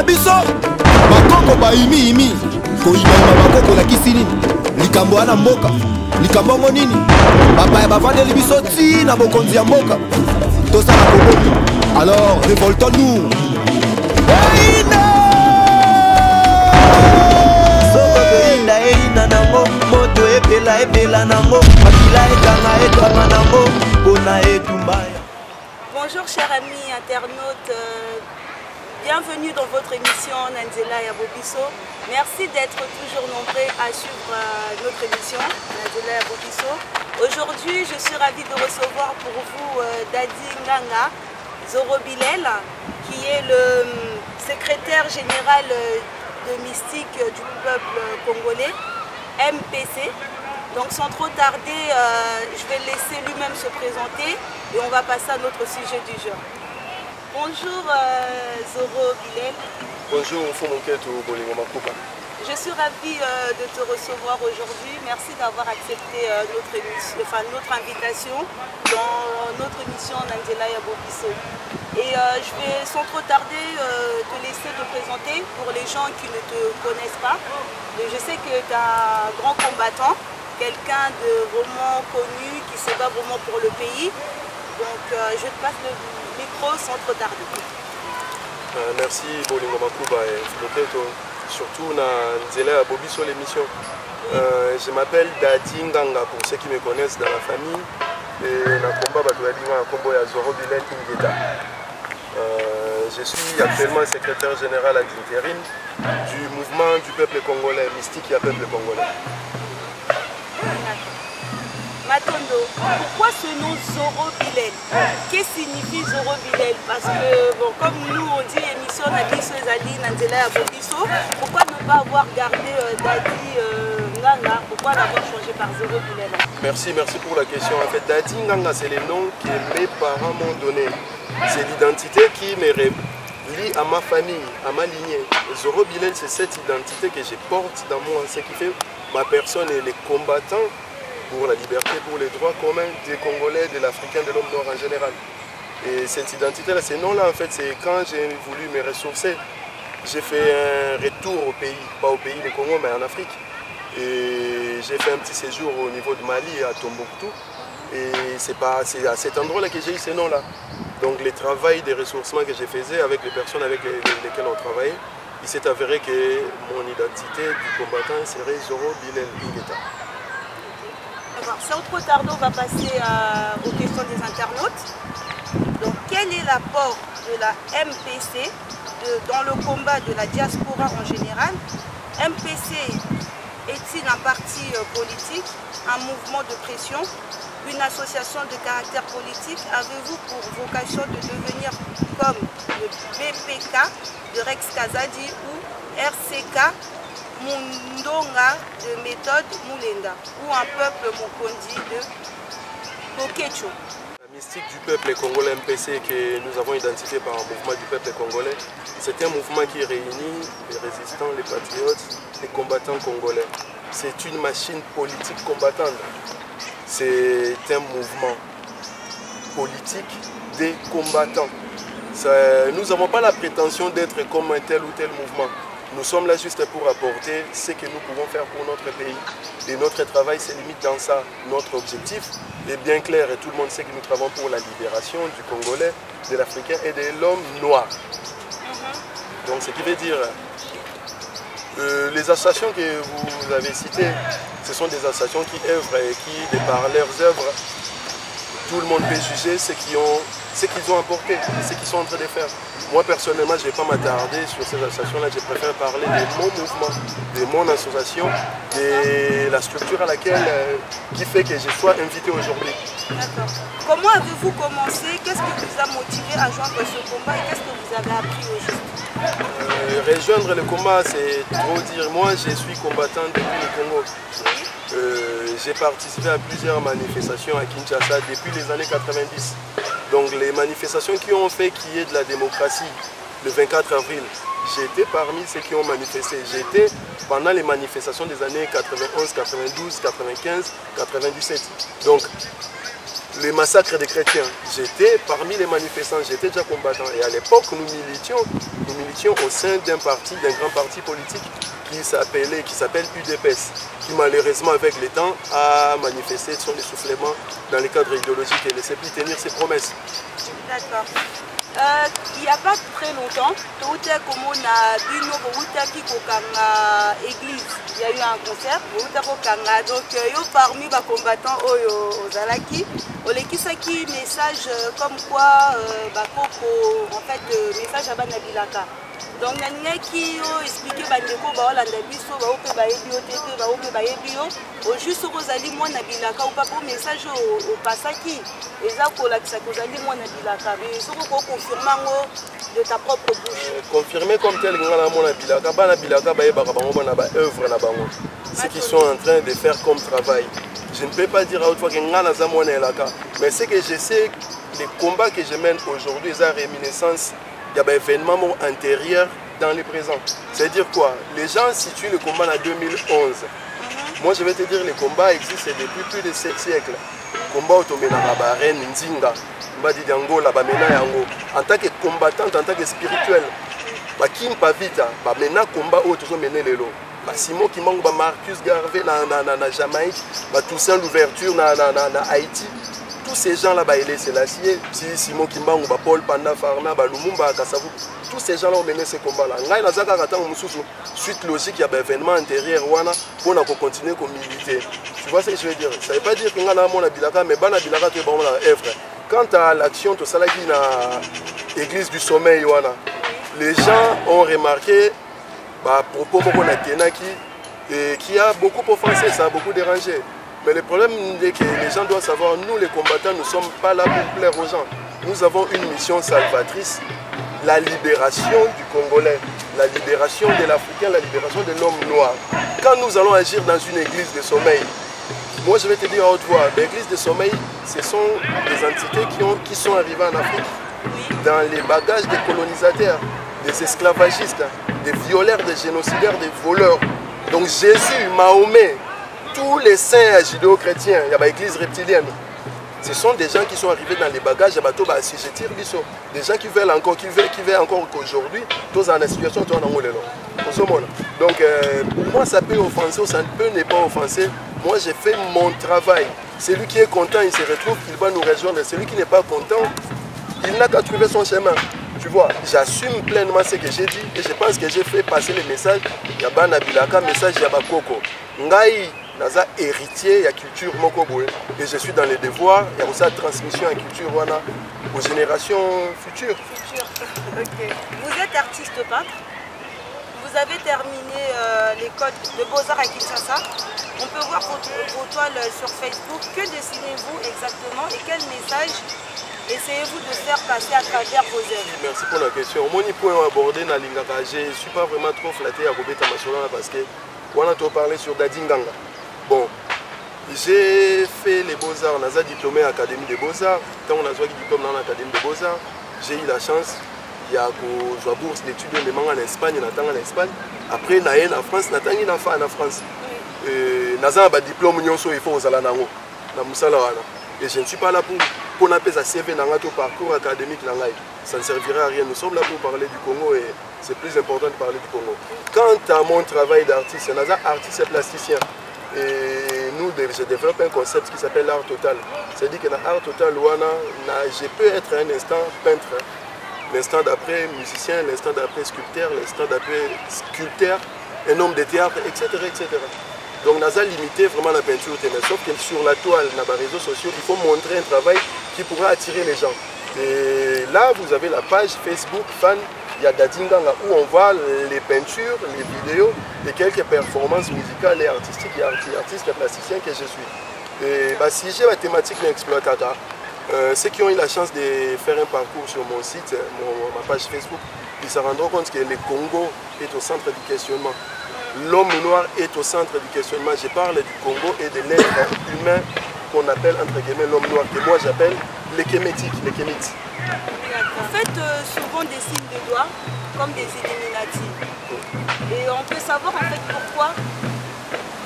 biso bakoko baimi koyimayima bakoko lakisi nini likambo wana mboka likambo yango nini bapaya bavandeli biso ti na bokonzi ya mboka tosala kobomi alors révoltons-nous eina nango moto epela nango makila ekanga nango mpona etumbaya. Bonjour chers amis internautes, bienvenue dans votre émission Nanzela ya Bobiso. Merci d'être toujours nombreux à suivre notre émission Nanzela ya Bobiso. Aujourd'hui je suis ravie de recevoir pour vous Dadi Nganga Zoro Bilel, qui est le secrétaire général de Mystique du peuple congolais, MPC. Donc sans trop tarder, je vais laisser lui-même se présenter et on va passer à notre sujet du jour. Bonjour Zoro Bilel. Bonjour Fomonketo Bolingo Makuba. Je suis ravie de te recevoir aujourd'hui. Merci d'avoir accepté notre invitation dans notre émission Nanzela ya Bobiso. Et je vais sans trop tarder te laisser te présenter pour les gens qui ne te connaissent pas. Et je sais que tu es un grand combattant, quelqu'un de vraiment connu, qui se bat vraiment pour le pays. Donc je te passe le micro sans trop tarder. Merci Bolingo Makuba et Fomonketo. Surtout dans Nanzela ya Bobiso l'émission. Je m'appelle Dadi Nganga pour ceux qui me connaissent dans la famille. Et dans le combat, Zoro Bilel Ingeta. Je suis actuellement secrétaire général ad intérim du mouvement du peuple congolais, Mystique et peuple congolais. Matondo, pourquoi ce nom Zoro Bilel? Qu'est-ce que signifie Zoro Bilel? Parce que, bon, comme nous on dit émission Nabiso Zali Nanzela ya Bobiso, pourquoi ne pas avoir gardé Dadi Nganga? Pourquoi l'avoir changé par Zoro Bilel? Merci pour la question. En fait, Dadi Nganga, c'est le nom que mes parents m'ont donné. C'est l'identité qui me relie à ma famille, à ma lignée. Zoro Bilel, c'est cette identité que je porte dans moi, ce qui fait ma personne et les combattants pour la liberté, pour les droits communs des Congolais, de l'Africain, de l'homme noir en général. Et cette identité-là, ces noms-là, en fait, c'est quand j'ai voulu me ressourcer, j'ai fait un retour au pays, pas au pays du Congo, mais en Afrique. Et j'ai fait un petit séjour au niveau de Mali, à Tombouctou. Et c'est à cet endroit-là que j'ai eu ces noms-là. Donc le travail de ressourcement que je faisais avec les personnes avec lesquelles on travaillait, il s'est avéré que mon identité du combattant serait Zoro Bilel Ingeta. Sans trop tarder, on va passer aux questions des internautes. Donc, quel est l'apport de la MPC dans le combat de la diaspora en général? MPC est-il un parti politique, un mouvement de pression, une association de caractère politique? Avez-vous pour vocation de devenir comme le BPK de Rex Kazadi ou RCK Mundonga de méthode Moulenda ou un peuple Mokondi de Kokecho? La mystique du peuple congolais MPC que nous avons identifié par un mouvement du peuple congolais, c'est un mouvement qui réunit les résistants, les patriotes, les combattants congolais. C'est une machine politique combattante. C'est un mouvement politique des combattants. Nous n'avons pas la prétention d'être comme un tel ou tel mouvement. Nous sommes là juste pour apporter ce que nous pouvons faire pour notre pays. Et notre travail se limite dans ça. Notre objectif est bien clair et tout le monde sait que nous travaillons pour la libération du Congolais, de l'Africain et de l'homme noir. Donc ce qui veut dire, les associations que vous avez citées, ce sont des associations qui œuvrent et qui, de par leurs œuvres, tout le monde peut juger ce qu'ils ont apporté et ce qu'ils sont en train de faire. Moi personnellement, je ne vais pas m'attarder sur ces associations-là, je préfère parler de mon mouvement, de mon association, de la structure à laquelle, qui fait que je sois invité aujourd'hui. D'accord. Comment avez-vous commencé? Qu'est-ce qui vous a motivé à joindre ce combat et qu'est-ce que vous avez appris aujourd'hui? Rejoindre le combat, c'est trop dire. Moi, je suis combattant depuis le Congo. J'ai participé à plusieurs manifestations à Kinshasa depuis les années 90. Donc les manifestations qui ont fait qu'il y ait de la démocratie le 24 avril, j'étais parmi ceux qui ont manifesté. J'étais pendant les manifestations des années 91, 92, 95, 97. Donc les massacres des chrétiens. J'étais parmi les manifestants, j'étais déjà combattant. Et à l'époque, nous militions au sein d'un grand parti politique qui s'appelle UDPS, qui malheureusement avec le temps a manifesté son essoufflement dans le cadre idéologique et ne sait plus tenir ses promesses. D'accord. Il n'y a pas très longtemps, il y a eu un concert, donc parmi les combattants Ozalaki, Olekisaki message comme quoi, en fait, message à Banabilaka. Donc, il qui expliqué bandeko baolanda biso baope bayebi tete baope bayebi yo juste kozali mwana bilaka ou pas pour message au pasaki eza kolakisa kozali mwana bilaka mais soko ko confirmer ngo de ta propre bouche confirmer comme tel ngala mwana bilaka bana bilaka bayebaka bango bana ba œuvre na bango ce qu'ils sont en train de faire comme travail. Je ne peux pas dire à autrefois que ngala za mwana elaka mais c'est que je sais les combats que je mène aujourd'hui ils ont réminiscence. Il y a des événements antérieurs dans le présent. C'est-à-dire quoi? Les gens situent le combat en 2011. Moi, je vais te dire, les combats existent depuis plus de 7 siècles. Le combat autour la reine Nzinga, en tant que combattant, en tant que spirituel, Kim Pavita, maintenant combat autour mené les lots. Simon qui manque Marcus Garvey na Jamaïque, Toussaint l'ouverture na Haïti. Tous ces gens là-bas, c'est l'acier, Simon Kimbangu, Paul Panda Farna, Lumumba, Kassavou, tous ces gens-là ont mené ce combat-là. Suite logique, il y a des événements antérieurs pour continuer à militer. Tu vois ce que je veux dire? Ça ne veut pas dire que nous avons un bilaka, mais nous avons un œuvre. Quant à l'action de Salaki dans l'église du sommeil, les gens ont remarqué à propos de qui a beaucoup offensé, ça a beaucoup dérangé. Mais le problème est que les gens doivent savoir, nous les combattants, nous ne sommes pas là pour plaire aux gens. Nous avons une mission salvatrice, la libération du Congolais, la libération de l'Africain, la libération de l'homme noir. Quand nous allons agir dans une église de sommeil, moi je vais te dire à haute voix, l'église de sommeil, ce sont des entités qui sont arrivées en Afrique, dans les bagages des colonisateurs, des esclavagistes, des violeurs, des génocidaires, des voleurs. Donc Jésus, Mahomet, tous les saints judéo-chrétiens, il y a l'église reptilienne. Ce sont des gens qui sont arrivés dans les bagages, des gens qui veulent encore, qu'aujourd'hui, tous en la situation, tous en donc, pour moi, ça peut offenser ou ça ne peut ne pas offenser. Moi, j'ai fait mon travail. Celui qui est content, il se retrouve, il va nous rejoindre. Celui qui n'est pas content, il n'a qu'à trouver son chemin. Tu vois, j'assume pleinement ce que j'ai dit et je pense que j'ai fait passer le message. Il y a Bana Bilaka, message Yabakoko. Ngai, naza héritier, il y a culture Mokoboé. Et je suis dans les devoirs, il y a aussi la transmission en culture aux générations futures. Okay. Vous êtes artiste peintre. Vous avez terminé l'école de Beaux-Arts à Kinshasa. On peut voir vos toiles sur Facebook. Que dessinez-vous exactement et quel message essayez-vous de faire passer à travers vos œuvres? Merci pour la question. Mon point abordé dans l'Ingaka, je ne suis pas vraiment trop flatté à Robeta Masolana parce que on a trop parlé sur Dadinganga. Bon, j'ai fait les Beaux-Arts, on a diplômé à l'Académie des Beaux-Arts. Quand on a joué diplôme dans l'Académie des Beaux-Arts, j'ai eu la chance. Il y a une bourse d'études en Espagne, en Espagne. Après, il y a en France, il y a en France. Il y a un diplôme, il faut aux Alanango. Et je ne suis pas là pour appeler à CV dans notre parcours académique. Ça ne servirait à rien. Nous sommes là pour parler du Congo et c'est plus important de parler du Congo. Quant à mon travail d'artiste, il y a artiste et plasticien. Et nous, je développe un concept qui s'appelle l'art total. C'est-à-dire que dans l'art total, je peux être un instant peintre. L'instant d'après musicien, l'instant d'après sculpteur, l'instant d'après sculpteur, un homme de théâtre, etc. etc. Donc, on a limité vraiment la peinture, mais sauf que sur la toile, dans les réseaux sociaux, il faut montrer un travail qui pourra attirer les gens. Et là, vous avez la page Facebook fan, il y a Dadinganga où on voit les peintures, les vidéos et quelques performances musicales et artistiques et artistes et plasticiens que je suis. Et si j'ai la thématique d'exploitateur, ceux qui ont eu la chance de faire un parcours sur mon site, ma page Facebook, ils se rendront compte que le Congo est au centre du questionnement. L'homme noir est au centre du questionnement. Je parle du Congo et de l'être humain qu'on appelle entre guillemets l'homme noir, que moi j'appelle les Kémétiques, les Kémites. Vous faites souvent des signes de doigts comme des Illuminati. Et on peut savoir en fait pourquoi.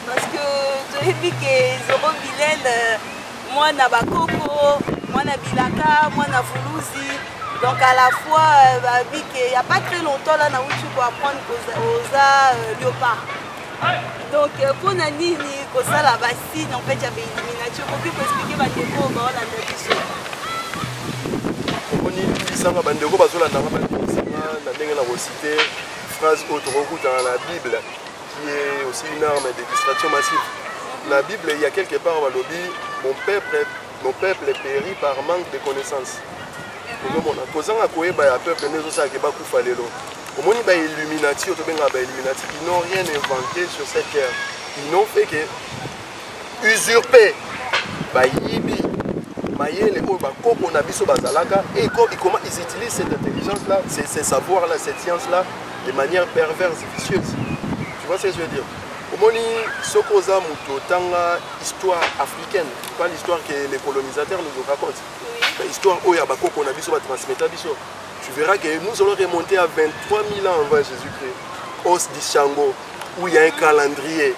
Parce que depuis que Zoro Bilel, moi Nabakoko, Bandeko, moi na Bilaka, moi na Foulouzi. Donc à la fois, il n'y a pas très longtemps là, on a apprendre aux léopards. Donc pour Nani, comme ça la bassine, en fait, il y avait élimination. Pour expliquer Bandeko, on a l'ambition. Bandeko, phrase autre dans la Bible, qui est aussi une arme de distraction massive. Dans la Bible, il y a quelque part au lobby, mon peuple est péri par manque de connaissances. Ils n'ont rien inventé sur cette terre. Ils n'ont fait que usurper et comment ils utilisent cette intelligence-là, ces savoirs-là, cette science-là, de manière perverse et vicieuse. Tu vois ce que je veux dire? Sokoza Mutotanga, histoire africaine, pas l'histoire que les colonisateurs nous racontent. L'histoire où il y a Bakoko Nabiso va transmettre à Biso. Tu verras que nous allons remonter à 23 000 ans avant Jésus-Christ. Os di Shango, où il y a un calendrier,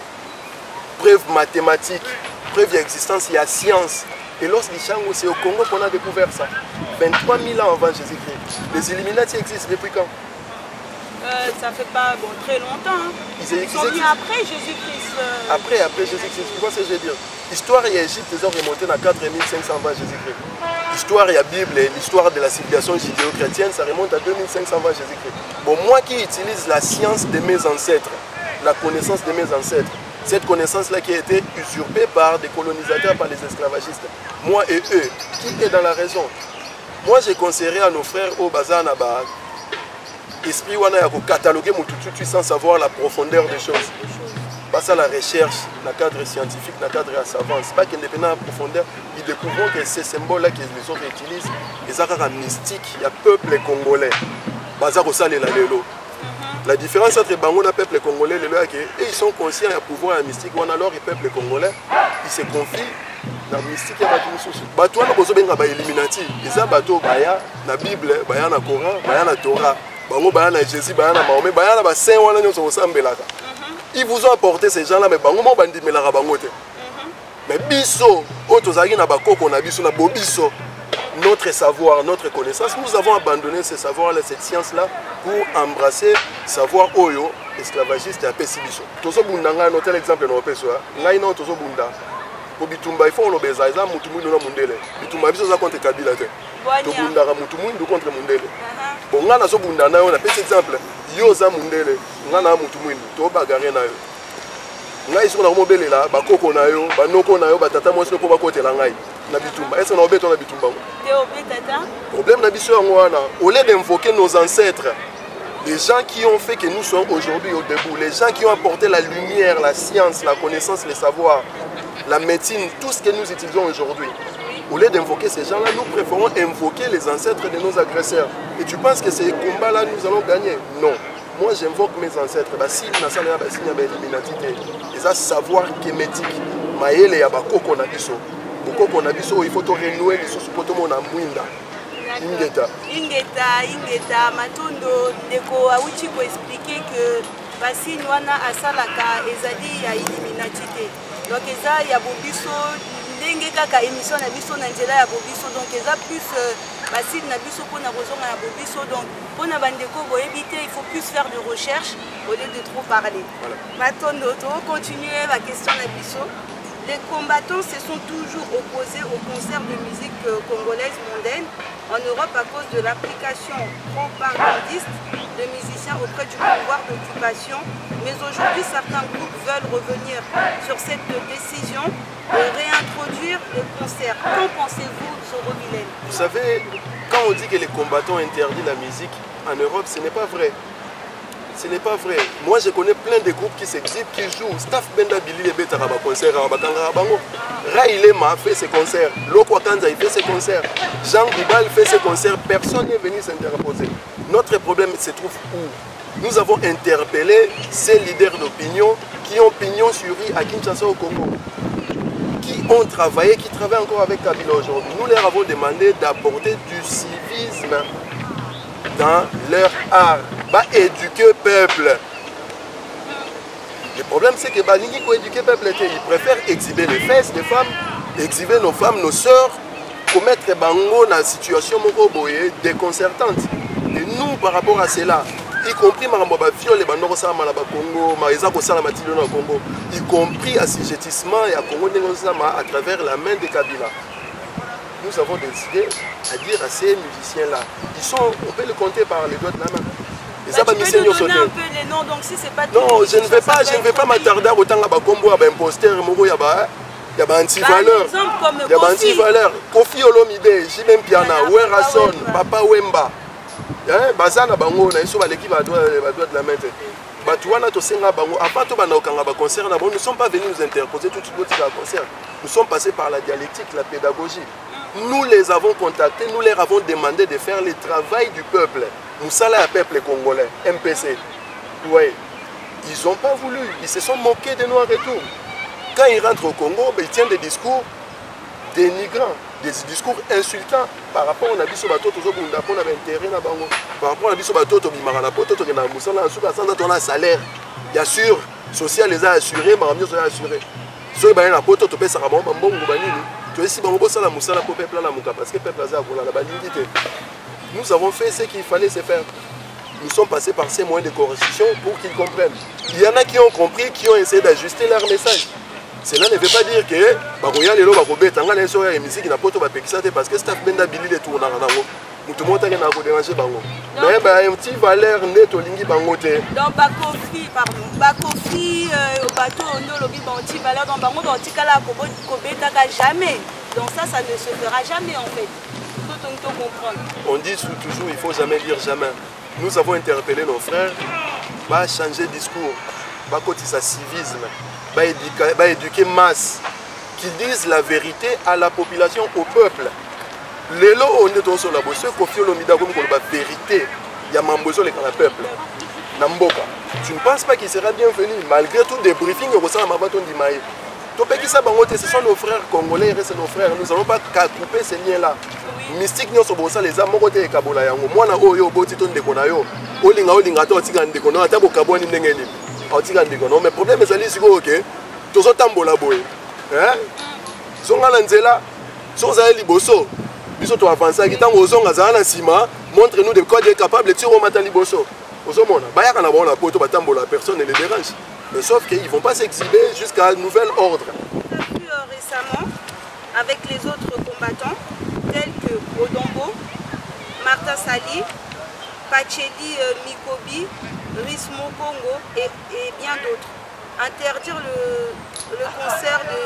preuve mathématique, preuve d'existence, il y a science. Et l'os di Shango, c'est au Congo qu'on a découvert ça. 23 000 ans avant Jésus-Christ. Les Illuminati existent depuis quand? Ça fait pas très longtemps. Hein. Ils sont venus après Jésus-Christ. Après Jésus-Christ, tu vois ce que je veux dire? L'histoire et Égypte, ils ont remonté à 4500 avant Jésus-Christ. L'histoire et la Bible, l'histoire de la civilisation judéo-chrétienne, ça remonte à 2500 avant Jésus-Christ. Bon, moi qui utilise la science de mes ancêtres, la connaissance de mes ancêtres, cette connaissance-là qui a été usurpée par des colonisateurs, par les esclavagistes, moi et eux, qui est dans la raison? Moi, j'ai conseillé à nos frères au bazar Naba, esprit wana ya cataloguer mututu sans savoir la profondeur des choses. Pas ça la recherche, dans le cadre scientifique, dans le cadre de la savance. Pas qu'indépendant en profondeur, ils découvrent que ces symboles-là qu'ils les autres utilisent, ils ont un mystique, il y a peuple congolais. La différence entre Bango et le peuple congolais, ils sont conscients du pouvoir et mystique, alors le peuple congolais, ils se confient dans la mystique et la Torah. Ils sont Illuminati, ils ont la Bible, la Coran, la Torah. Jésus, ils vous ont apporté ces gens-là, mais mais biso, notre savoir, notre connaissance, nous avons abandonné ce savoir-là, cette science-là, pour embrasser savoir oyo, esclavagiste et apessibiso. Tozo bundanga, un autre exemple, nous repensons, ngai non tozo bunda. Pour bitumba, il faut le baiser, ça mutumu no mundele. Bitumba biso ça contre Kabila te. Tobunda ka mutumu ndo contre mundele. Bon ngana so bunda na yo na petit exemple, yo za mundele, ngana mutumu to bagarre na yo. Ngai so na mobele la, ba koko na yo, ba noko na yo, ba tata mo so ko ba kotela ngai. Na bitumba. Est-ce qu'on a besoin de bitumba? Problème na biso ngwana, au lieu d'invoquer nos ancêtres, les gens qui ont fait que nous sommes aujourd'hui au debout, les gens qui ont apporté la lumière, la science, la connaissance, le savoir, la médecine, tout ce que nous utilisons aujourd'hui. Au lieu d'invoquer ces gens-là, nous préférons invoquer les ancêtres de nos agresseurs. Et tu penses que ces combats-là, nous allons gagner? Non. Moi, j'invoque mes ancêtres. Si nous avons un savoir kémétique, maël et abakoko na biso. Bokoko na biso, il faut renouer les sources pour tout le monde en mwinda. Ingeta, Matondo, Ndeko, Aouchi pour expliquer que Bassi Nouana Asalaka, Ezali, a Illuminati. Donc, il y a Bobiso, Ndengeka, émission Nabiso, Nangela, ya Bobiso. Donc, il y a plus Bassi Nabiso pour Nabozo, ya Bobiso. Donc, pour Nabandeko, pour éviter, il faut plus faire de recherche au lieu de trop parler. Matondo, tu vas continuer la question Nabiso. Les combattants se sont toujours opposés au concert de musique congolaise mondaine en Europe à cause de l'application propagandiste de musiciens auprès du pouvoir d'occupation. Mais aujourd'hui, certains groupes veulent revenir sur cette décision et réintroduire les concerts. Qu'en pensez-vous, Zoro Bilel? Vous savez, quand on dit que les combattants interdisent la musique en Europe, ce n'est pas vrai. Ce n'est pas vrai. Moi, je connais plein de groupes qui s'exhibent, qui jouent. Staff Benda Billy et Beta Raba concert, Rabango. Raïlema fait ses concerts. Loko Kanza fait ses concerts. Jean Bibal fait ses concerts. Personne n'est venu s'interposer. Notre problème se trouve où? Nous avons interpellé ces leaders d'opinion qui ont pignon sur rue à Kinshasa au Congo. Qui ont travaillé, qui travaillent encore avec Kabila aujourd'hui. Nous leur avons demandé d'apporter du civisme dans leur art. Bah, éduquer le peuple. Le problème c'est que Balingi pour éduquer le peuple, ils préfèrent exhiber les fesses des femmes, exhiber nos femmes, nos sœurs, commettre bango dans situation déconcertante. Et nous, par rapport à cela, y compris Marambaba viol et Bandoro Sama la Congo, Maïsa Kosala Matilo na Congo, y compris assujettissement et à Congo Nengosama à travers la main de Kabila. Nous avons décidé à dire à ces musiciens-là, ils sont, on peut les compter par les doigts de la main. Tu peux nous donner un peu les noms, donc si c'est pas... Non, je ne vais pas m'attarder à autant à Bakombo, à Imposteur, il y a un anti-valeur. Il y a un anti-valeur. Kofi Olomide, Jimem Piana, Werason, Papa Wemba. Bazana Bango, l'équipe à droite de la main. Nous ne sommes pas venus nous interposer tout de suite au concert. Nous sommes passés par la dialectique, la pédagogie. Nous les avons contactés, nous leur avons demandé de faire le travail du peuple. Moussala, peuple congolais, MPC. Oui. Ils n'ont pas voulu, ils se sont moqués de nous en retour. Quand ils rentrent au Congo, ils tiennent des discours dénigrants, des discours insultants par rapport à Nabiso Bato, par rapport à Nabiso Bato, on a un salaire. Bien sûr, social les a assurés, mais les a assurés. Ceux qui ont un poto, tu peux savoir nous avons fait ce qu'il fallait se faire. Nous sommes passés par ces moyens de correction pour qu'ils comprennent. Il y en a qui ont compris, qui ont essayé d'ajuster leur message. Cela ne veut pas dire que parce que staff benda bili les tours tout le monde a déranger bango. Mais un petit valeur net au lingi bango te. Donc Bakofi, pardon, Bakofi au bateau on lobi banti valeur dans bango dans tikala kobetaka jamais. Donc ça ne se fera jamais en fait. On dit toujours il faut jamais dire jamais. Nous avons interpellé nos frères, va changer de discours, va cotiser civisme, va éduquer masse, qui disent la vérité à la population, au peuple. Les lots on est sur la bosse, Kofi Olomide comme la vérité, il y a mambozo le peuple. Namboka. Tu ne penses pas qu'il sera bienvenu malgré tout des briefings au sein de Mabaton Dimaï. Ce sont nos frères congolais, c'est nos frères. Nous n'allons pas couper ces liens-là. Mystique, nous sommes les amoureux de Kabola. Moi, je suis un peu de Konayo. Olinga, Totigan de Kono, Atabo Kaboni Nengeni. Otigan de Kono. Mais le problème est que ok, tous les tambola boy. Zonga Lanzela, Zonga Liboso. Nous sommes avancés, qui sont aux Zonga Zana Sima, montre-nous de quoi tu es capable de tirer au matin Liboso. Aux Omona, Bayaka n'a pas la poto, Batambola, personne ne les dérange. Mais sauf qu'ils ne vont pas s'exhiber jusqu'à un nouvel ordre. On a vu récemment avec les autres combattants tels que Odombo, Martin Sali, Pacheli Mikobi, Rismo Congo et bien d'autres. Interdire le concert de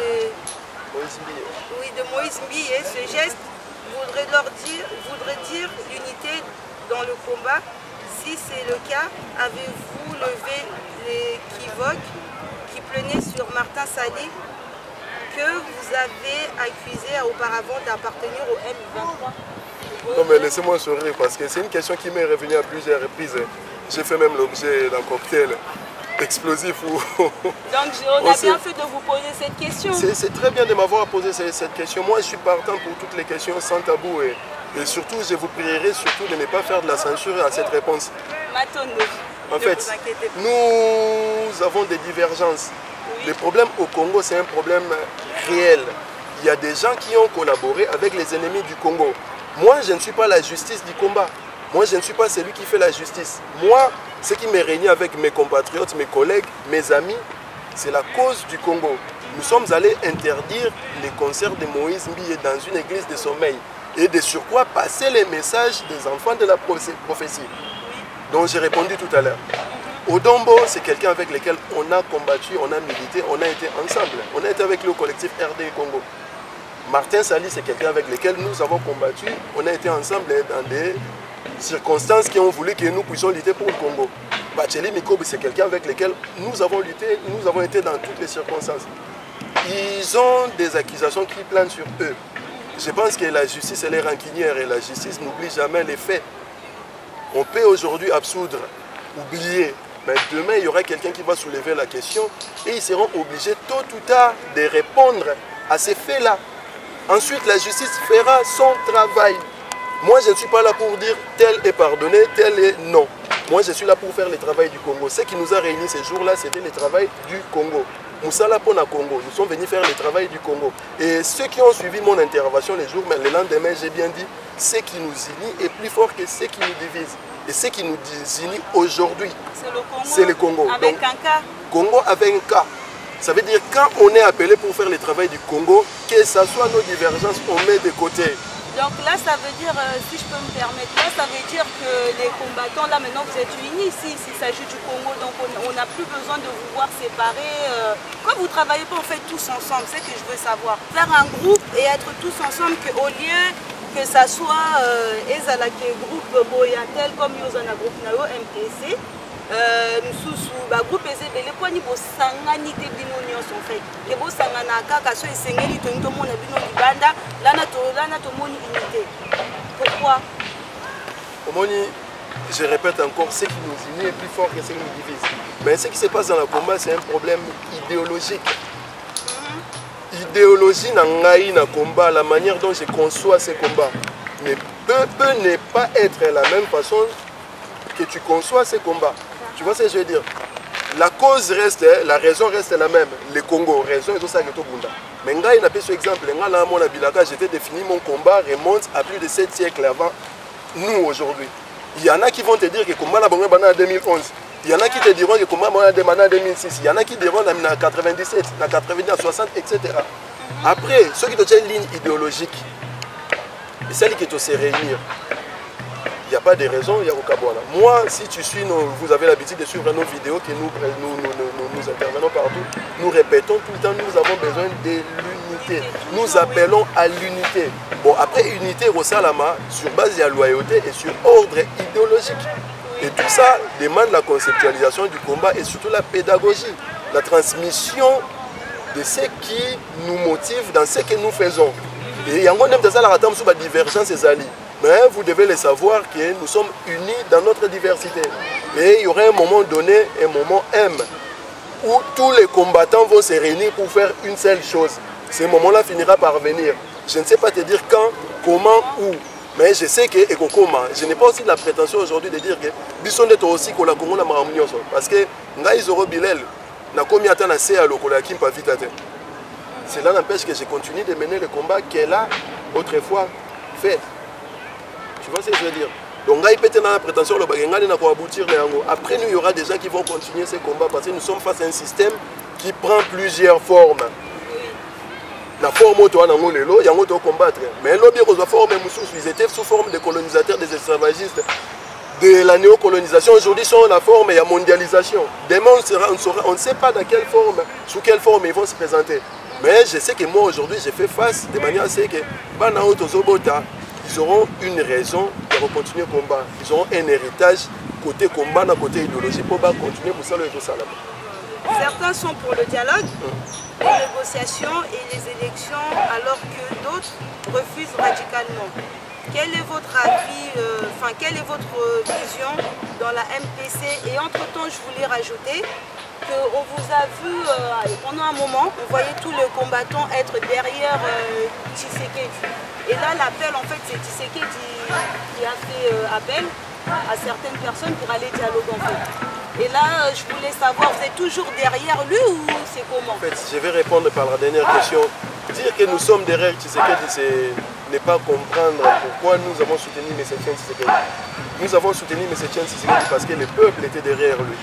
Moïse Mbiye, ce geste voudrait dire l'unité dans le combat. Si c'est le cas, avez-vous levé l'équivoque qui planait sur Martin Sali que vous avez accusé auparavant d'appartenir au M23? Non mais laissez-moi sourire parce que c'est une question qui m'est revenue à plusieurs reprises. J'ai fait même l'objet d'un cocktail explosif. Donc on a bien fait de vous poser cette question. C'est très bien de m'avoir posé cette question. Moi je suis partant pour toutes les questions sans tabou et surtout je vous prierai surtout de ne pas faire de la censure à cette réponse. En fait, nous avons des divergences. Oui. Le problème au Congo, c'est un problème réel. Il y a des gens qui ont collaboré avec les ennemis du Congo. Moi, je ne suis pas la justice du combat. Moi, je ne suis pas celui qui fait la justice. Moi, ce qui m'est régné avec mes compatriotes, mes collègues, mes amis, c'est la cause du Congo. Nous sommes allés interdire les concerts de Moïse Mbiye dans une église de sommeil et de surcroît passer les messages des enfants de la prophétie. Donc j'ai répondu tout à l'heure. Odombo, c'est quelqu'un avec lequel on a combattu, on a milité, on a été ensemble. On a été avec le collectif RD Congo. Martin Sali, c'est quelqu'un avec lequel nous avons combattu, on a été ensemble dans des circonstances qui ont voulu que nous puissions lutter pour le Congo. Pacheli Mikobi, c'est quelqu'un avec lequel nous avons lutté, nous avons été dans toutes les circonstances. Ils ont des accusations qui planent sur eux. Je pense que la justice, elle est rancunière et la justice n'oublie jamais les faits. On peut aujourd'hui absoudre, oublier, mais demain il y aura quelqu'un qui va soulever la question et ils seront obligés tôt ou tard de répondre à ces faits-là. Ensuite, la justice fera son travail. Moi, je ne suis pas là pour dire tel est pardonné, tel est non. Moi, je suis là pour faire le travail du Congo. Ce qui nous a réunis ces jours-là, c'était le travail du Congo. Moussala pour le Congo. Nous sommes venus faire le travail du Congo. Et ceux qui ont suivi mon intervention les jours, mais le lendemain, j'ai bien dit, ce qui nous unit est plus fort que ce qui nous divise. Et ce qui nous unit aujourd'hui, c'est le Congo. Avec Donc, un cas. Congo avec un cas. Ça veut dire quand on est appelé pour faire le travail du Congo, que ce soit nos divergences, on met de côté. Donc là, ça veut dire, si je peux me permettre, là, ça veut dire que les combattants, là maintenant, vous êtes unis ici, s'il s'agit du Congo, donc on n'a plus besoin de vous voir séparés. Quand vous ne travaillez pas, en fait, tous ensemble, c'est ce que je veux savoir. Faire un groupe et être tous ensemble, qu'au lieu que ça soit ezalaki groupe Boyatel, comme nous avons un groupe Nao, MPC, groupe ezebele poni bosangani te bino nyonso en fait ke bosangana kaka so esengeli to nto mona bino libanda lana to moni unité. Pourquoi? Omoni, je répète encore, ce qui nous unit est plus fort que ce qui nous divise. Mais ce qui se passe dans le combat, c'est un problème idéologique. Idéologie na ngai na combat, la manière dont je conçois ces combats ne peut ne pas être la même façon que tu conçois ces combats. Tu vois ce que je veux dire? La cause reste, la raison reste la même. Le Congo, raison et tout ça que tout bunda. Mais ngai n'a pas ce exemple. Ngai là mon abilaka, j'ai fait définir mon combat remonte à plus de 7 siècles avant nous aujourd'hui. Il y en a qui vont te dire que le combat n'a pas en 2011. Il y en a qui te diront que le combat n'a pas en 2006. Il y en a qui diront en 97, en 90, en 60, etc. Après, ceux qui te tiennent une ligne idéologique, c'est celle qui te sait réunir. Il n'y a pas de raison, il y a aucun bon. Moi, si tu suis, vous avez l'habitude de suivre nos vidéos que nous intervenons partout, nous répétons tout le temps, nous avons besoin de l'unité. Nous appelons à l'unité. Bon, après, unité au Salama, sur base de la loyauté et sur ordre idéologique. Et tout ça demande la conceptualisation du combat et surtout la pédagogie, la transmission de ce qui nous motive dans ce que nous faisons. Et il y a une divergence et alliés. Mais vous devez le savoir que nous sommes unis dans notre diversité. Et il y aura un moment donné, un moment M, où tous les combattants vont se réunir pour faire une seule chose. Ce moment-là finira par venir. Je ne sais pas te dire quand, comment, où. Mais je sais que je n'ai pas aussi la prétention aujourd'hui de dire que Bisson est aussi que la Congo na maramnyoso. Parce que Ngai Zoro Bilel n'a commis à na à lokola kimpa vitate. Cela n'empêche que je continue de mener le combat qu'elle a autrefois fait. Tu vois ce que je veux dire? Donc, il y a la prétention de aboutir. Après, il y aura des gens qui vont continuer ces combats parce que nous sommes face à un système qui prend plusieurs formes. La forme où il y a un combattre. Mais ils étaient sous forme de colonisateurs, des esclavagistes, de la néocolonisation. Aujourd'hui, ils sont la forme et la mondialisation. Demain, on ne sait pas dans quelle forme, sous quelle forme ils vont se présenter. Mais je sais que moi, aujourd'hui, j'ai fait face de manière à ce que ils auront une raison de continuer le combat. Ils auront un héritage côté combat, côté idéologie pour continuer pour ça le tout ça là-bas. Certains sont pour le dialogue, les négociations et les élections, alors que d'autres refusent radicalement. Quel est votre avis, quelle est votre vision dans la MPC? Et entre-temps, je voulais rajouter qu'on vous a vu pendant un moment, on voyait tous les combattants être derrière Tshisekedi. Et là, l'appel, en fait, c'est Tshisekedi qui a fait appel à certaines personnes pour aller dialoguer, en fait. Et là, je voulais savoir, vous êtes toujours derrière lui ou c'est comment? En fait, je vais répondre par la dernière question. Dire que nous sommes derrière Tshisekedi, c'est ne pas comprendre pourquoi nous avons soutenu M. Tshisekedi. Nous avons soutenu M. Tshisekedi parce que le peuple était derrière lui.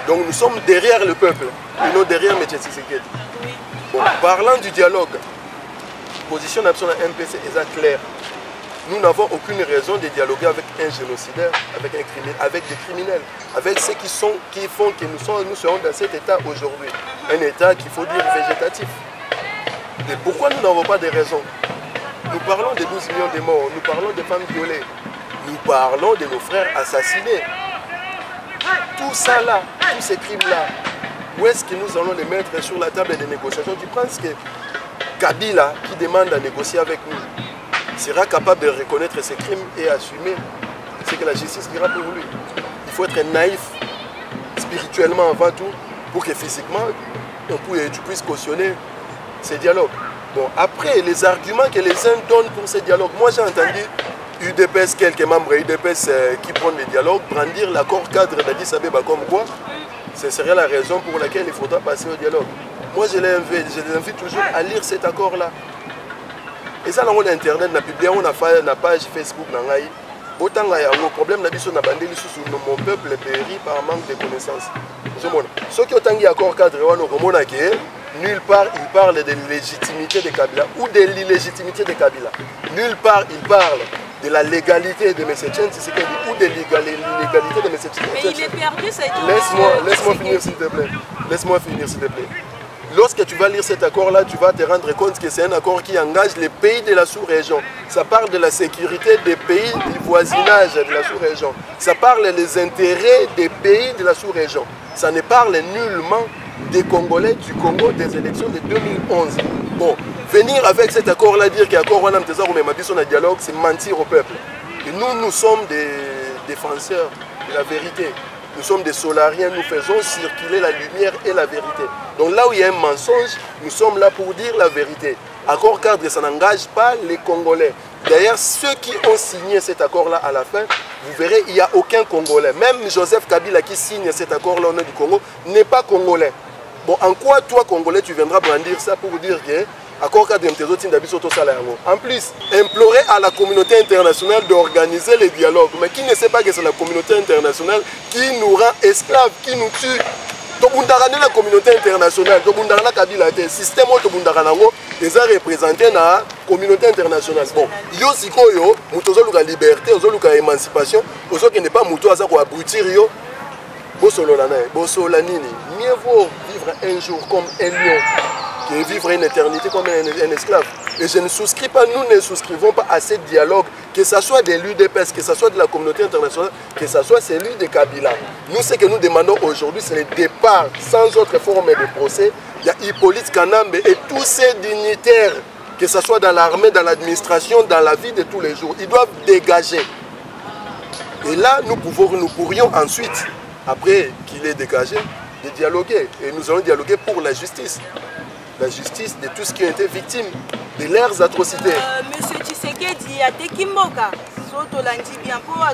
Donc nous sommes derrière le peuple, et non derrière M. Tshisekedi. Oui. Bon, parlant du dialogue, position absolue MPC est claire. Nous n'avons aucune raison de dialoguer avec un génocidaire, avec un criminel, avec des criminels, avec ceux qui font que nous serons dans cet état aujourd'hui. Un état qu'il faut dire végétatif. Et pourquoi nous n'avons pas de raison? Nous parlons de 12 millions de morts, nous parlons de femmes violées, nous parlons de nos frères assassinés. Tout ça là, tous ces crimes-là, où est-ce que nous allons les mettre sur la table des négociations? Tu penses que Kabila, qui demande à négocier avec nous, sera capable de reconnaître ses crimes et assumer ce que la justice dira pour lui? Il faut être naïf spirituellement avant tout pour que physiquement tu puisses cautionner ces dialogues. Bon, après, les arguments que les uns donnent pour ces dialogues, moi j'ai entendu UDPS, quelques membres UDPS qui prennent les dialogues, brandir l'accord cadre d'Addis Abeba comme quoi, ce serait la raison pour laquelle il faudra passer au dialogue. moi je les invite toujours à lire cet accord-là. Et ça, on a internet, on a publié, on a fait une page Facebook. Autant il y a un problème, mon peuple périt par manque de connaissances. Ceux qui ont un accord cadre, nulle part il parle de légitimité de Kabila ou de l'illégitimité de Kabila. Nulle part il parle de la légalité de M. Tshisekedi ou de l'illégalité de M. Tshisekedi. Mais il est perdu, c'est tout. Laisse-moi finir s'il te plaît. Laisse-moi finir s'il te plaît. Lorsque tu vas lire cet accord-là, tu vas te rendre compte que c'est un accord qui engage les pays de la sous-région. Ça parle de la sécurité des pays du voisinage de la sous-région. Ça parle des intérêts des pays de la sous-région. Ça ne parle nullement des Congolais du Congo des élections de 2011. Bon, venir avec cet accord-là, dire qu'il y a accord un dialogue, c'est mentir au peuple. Et nous sommes des défenseurs de la vérité. Nous sommes des solariens, nous faisons circuler la lumière et la vérité. Donc là où il y a un mensonge, nous sommes là pour dire la vérité. Accord cadre, ça n'engage pas les Congolais. D'ailleurs, ceux qui ont signé cet accord-là à la fin, vous verrez, il n'y a aucun Congolais. Même Joseph Kabila qui signe cet accord-là au nom du Congo n'est pas Congolais. Bon, en quoi toi, Congolais, tu viendras brandir ça pour dire que accord cadre en plus, implorer à la communauté internationale d'organiser les dialogues. Mais qui ne sait pas que c'est la communauté internationale qui nous rend esclaves, qui nous tue. Donc, la communauté internationale, le système est représenté dans la communauté internationale. Bon, il y a aussi la liberté, la émancipation, qui n'est pas pour aboutir. Mieux vaut vivre un jour comme un lion que vivre une éternité comme un esclave. Et je ne souscris pas, nous ne souscrivons pas à ce dialogue, que ce soit de l'UDPS, que ce soit de la communauté internationale, que ce soit celui de Kabila. Nous, ce que nous demandons aujourd'hui, c'est le départ, sans autre forme de procès. Il y a Hippolyte Kanambe et tous ces dignitaires, que ce soit dans l'armée, dans l'administration, dans la vie de tous les jours, ils doivent dégager. Et là, nous pourrions ensuite, après qu'il est dégagé, de dialoguer. Et nous allons dialoguer pour la justice. La justice de tous qui ont été victimes de leurs atrocités. Monsieur Tshisekedi a Tekimboka, Sotolandi bien pour un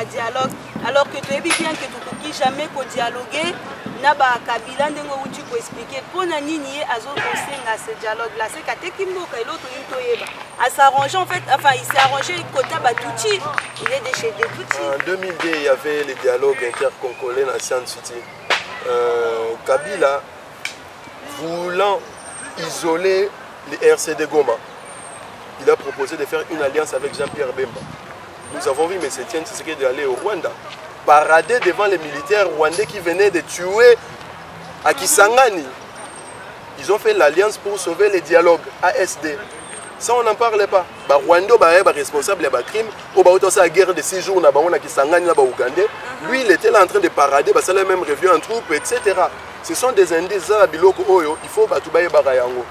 dialogue, alors que tu es bien que tu ne jamais dialoguer. Naba Kabila ndengo uti ko expliquer pour nani azo à ce dialogue là c'est qu'à Tekimboka et l'autre Intoyeba à s'arranger en fait, enfin il s'est arrangé Kota Batouti, il est décédé Touti. En 2002 il y avait les dialogues intercongolais dans Sian City. Kabila voulant isoler les RCD Goma, il a proposé de faire une alliance avec Jean-Pierre Bemba. Nous avons vu M. Tshisekedi aller au Rwanda, parader devant les militaires rwandais qui venaient de tuer à Kisangani. Ils ont fait l'alliance pour sauver les dialogues ASD. Ça, on n'en parlait pas. Rwanda est responsable de crime. Au la guerre de 6 jours, à Kisangani, Ougandais. Lui, il était là en train de parader, ça l'a même revu en troupe, etc. Ce sont des indices à Biloko Oyo, il faut batoubaye barayango.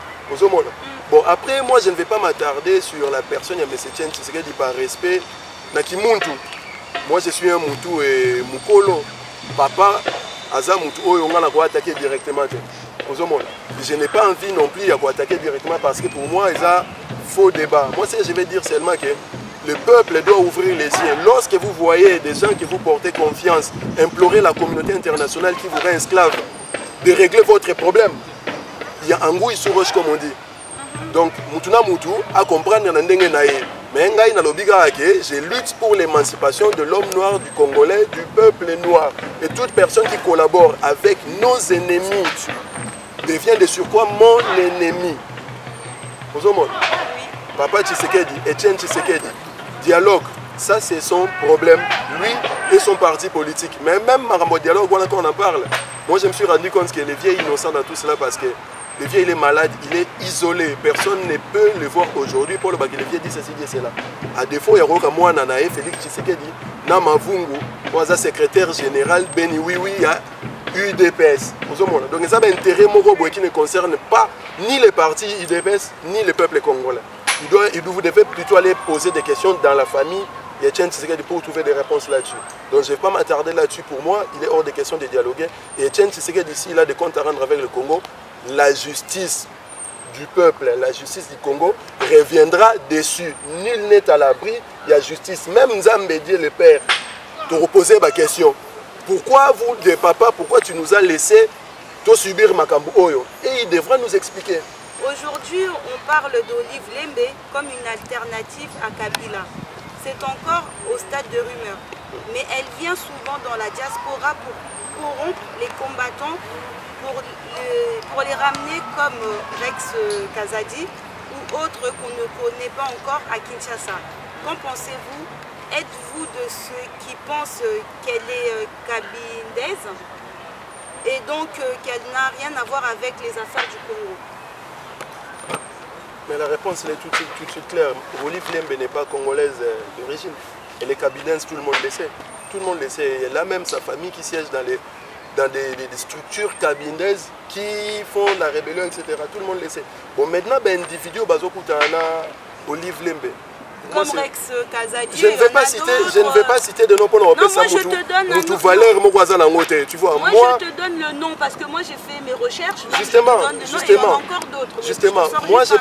Bon, après, moi, je ne vais pas m'attarder sur la personne, M. Tshisekedi par respect. Nakimuntu, moi, je suis un Moutou et Moukolo. Papa, Aza Moutou Oyo, on a attaqué directement. Je n'ai pas envie non plus d'attaquer directement parce que pour moi, il y a faux débat. Moi, je vais dire seulement que le peuple doit ouvrir les yeux. Lorsque vous voyez des gens qui vous portez confiance, implorer la communauté internationale qui vous rend esclave, de régler votre problème. Il y a un goût sur roche comme on dit. Donc, Moutuna Moutou à comprendre Nandenge Naye. Mais je lutte pour l'émancipation de l'homme noir, du Congolais, du peuple noir. Et toute personne qui collabore avec nos ennemis devient de surcroît mon ennemi. Papa Tshisekedi, Etienne Tshisekedi, dialogue, ça c'est son problème, lui et son parti politique. Mais même Marambo dialogue, on en parle. Moi je me suis rendu compte que le vieux est innocent dans tout cela parce que le vieux il est malade, il est isolé. Personne ne peut le voir aujourd'hui pour le bac. Le vieux dit ceci, dit cela. À défaut, il y a moi Nanae, Félix Tshisekedi, Namavungu, moi secrétaire général Beni Wiwi à UDPS. Donc ça a un intérêt qui ne concerne pas ni les partis UDPS ni le peuple congolais. Vous devez plutôt aller poser des questions dans la famille. Il y a Etienne Tshisekedi pour trouver des réponses là-dessus. Donc je ne vais pas m'attarder là-dessus. Pour moi, il est hors de question de dialoguer. Et Etienne Tshisekedi ici, il a des comptes à rendre avec le Congo. La justice du peuple, la justice du Congo reviendra dessus. Nul n'est à l'abri. Il y a justice. Même Nzambedi, le père, te reposer ma question. Pourquoi vous, les papas, pourquoi tu nous as laissé to subir makambo oyo, et il devra nous expliquer. Aujourd'hui, on parle d'Olive Lembe comme une alternative à Kabila. C'est encore au stade de rumeur, mais elle vient souvent dans la diaspora pour corrompre les combattants, pour les ramener comme Rex Kazadi ou autres qu'on ne connaît pas encore à Kinshasa. Qu'en pensez-vous? Êtes-vous de ceux qui pensent qu'elle est kabindaise et donc qu'elle n'a rien à voir avec les affaires du Congo? Mais la réponse elle est tout de suite claire. Olive Lembe n'est pas congolaise d'origine. Elle est kabindaise, tout le monde le sait. Tout le monde le sait. Elle a même sa famille qui siège dans des structures kabindaises qui font la rébellion, etc. Tout le monde le sait. Bon, maintenant, ben, individu, Olive Lembe. Comme Rex Kazadi. Je ne vais pas citer de nom pour nous moi je te donne un nom. Tu vois, moi je te donne le nom parce que moi j'ai fait mes recherches. Justement, justement. Moi je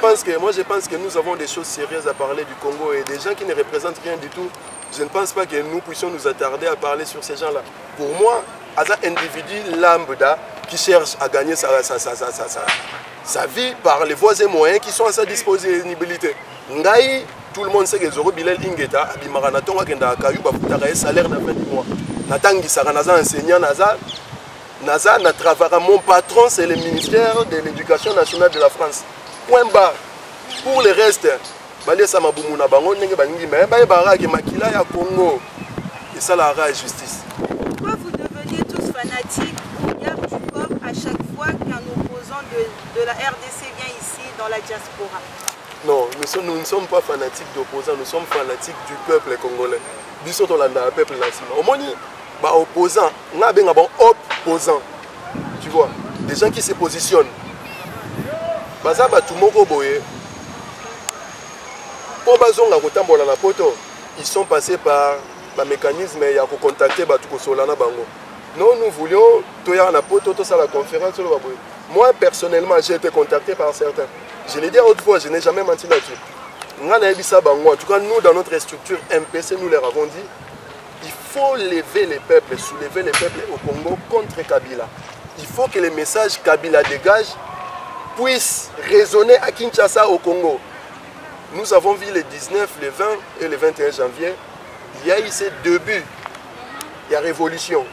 pense que nous avons des choses sérieuses à parler du Congo et des gens qui ne représentent rien du tout. Je ne pense pas que nous puissions nous attarder à parler sur ces gens-là. Pour moi, à un individu lambda qui cherche à gagner sa vie par les voies et moyens qui sont à sa disponibilité. Ngai, tout le monde sait que Zoro Bilel Ingeta, Abimara Tonga Kenda Kayu, Bafutara salaire na fin du mois. Natangi Saranaza enseignant Naza travaillera. Mon patron, c'est le ministère de l'Éducation nationale de la France. Point barre. Pour le reste, Balé Samabumuna Bango, Nenge Bangi, mais Baraki Makila ya Congo. Et ça la rage justice. Pourquoi vous deveniez tous fanatiques au diable du peuple à chaque fois qu'un opposant de la RDC vient ici dans la diaspora? Non, nous ne sommes pas fanatiques d'opposants, nous sommes fanatiques du peuple congolais. Nous sommes le peuple national. Au moins, opposants, on a bien opposants. Tu vois, des gens qui se positionnent. Ils sont passés par le mécanisme de contacter Bango. Non, nous voulions la conférence. Moi, personnellement, j'ai été contacté par certains. Je l'ai dit autrefois, je n'ai jamais menti là-dessus. En tout cas, nous, dans notre structure MPC, nous leur avons dit il faut lever les peuples, soulever les peuples au Congo contre Kabila. Il faut que les messages Kabila dégage puissent résonner à Kinshasa au Congo. Nous avons vu le 19, le 20 et le 21 janvier, il y a eu ces débuts. Il y a révolution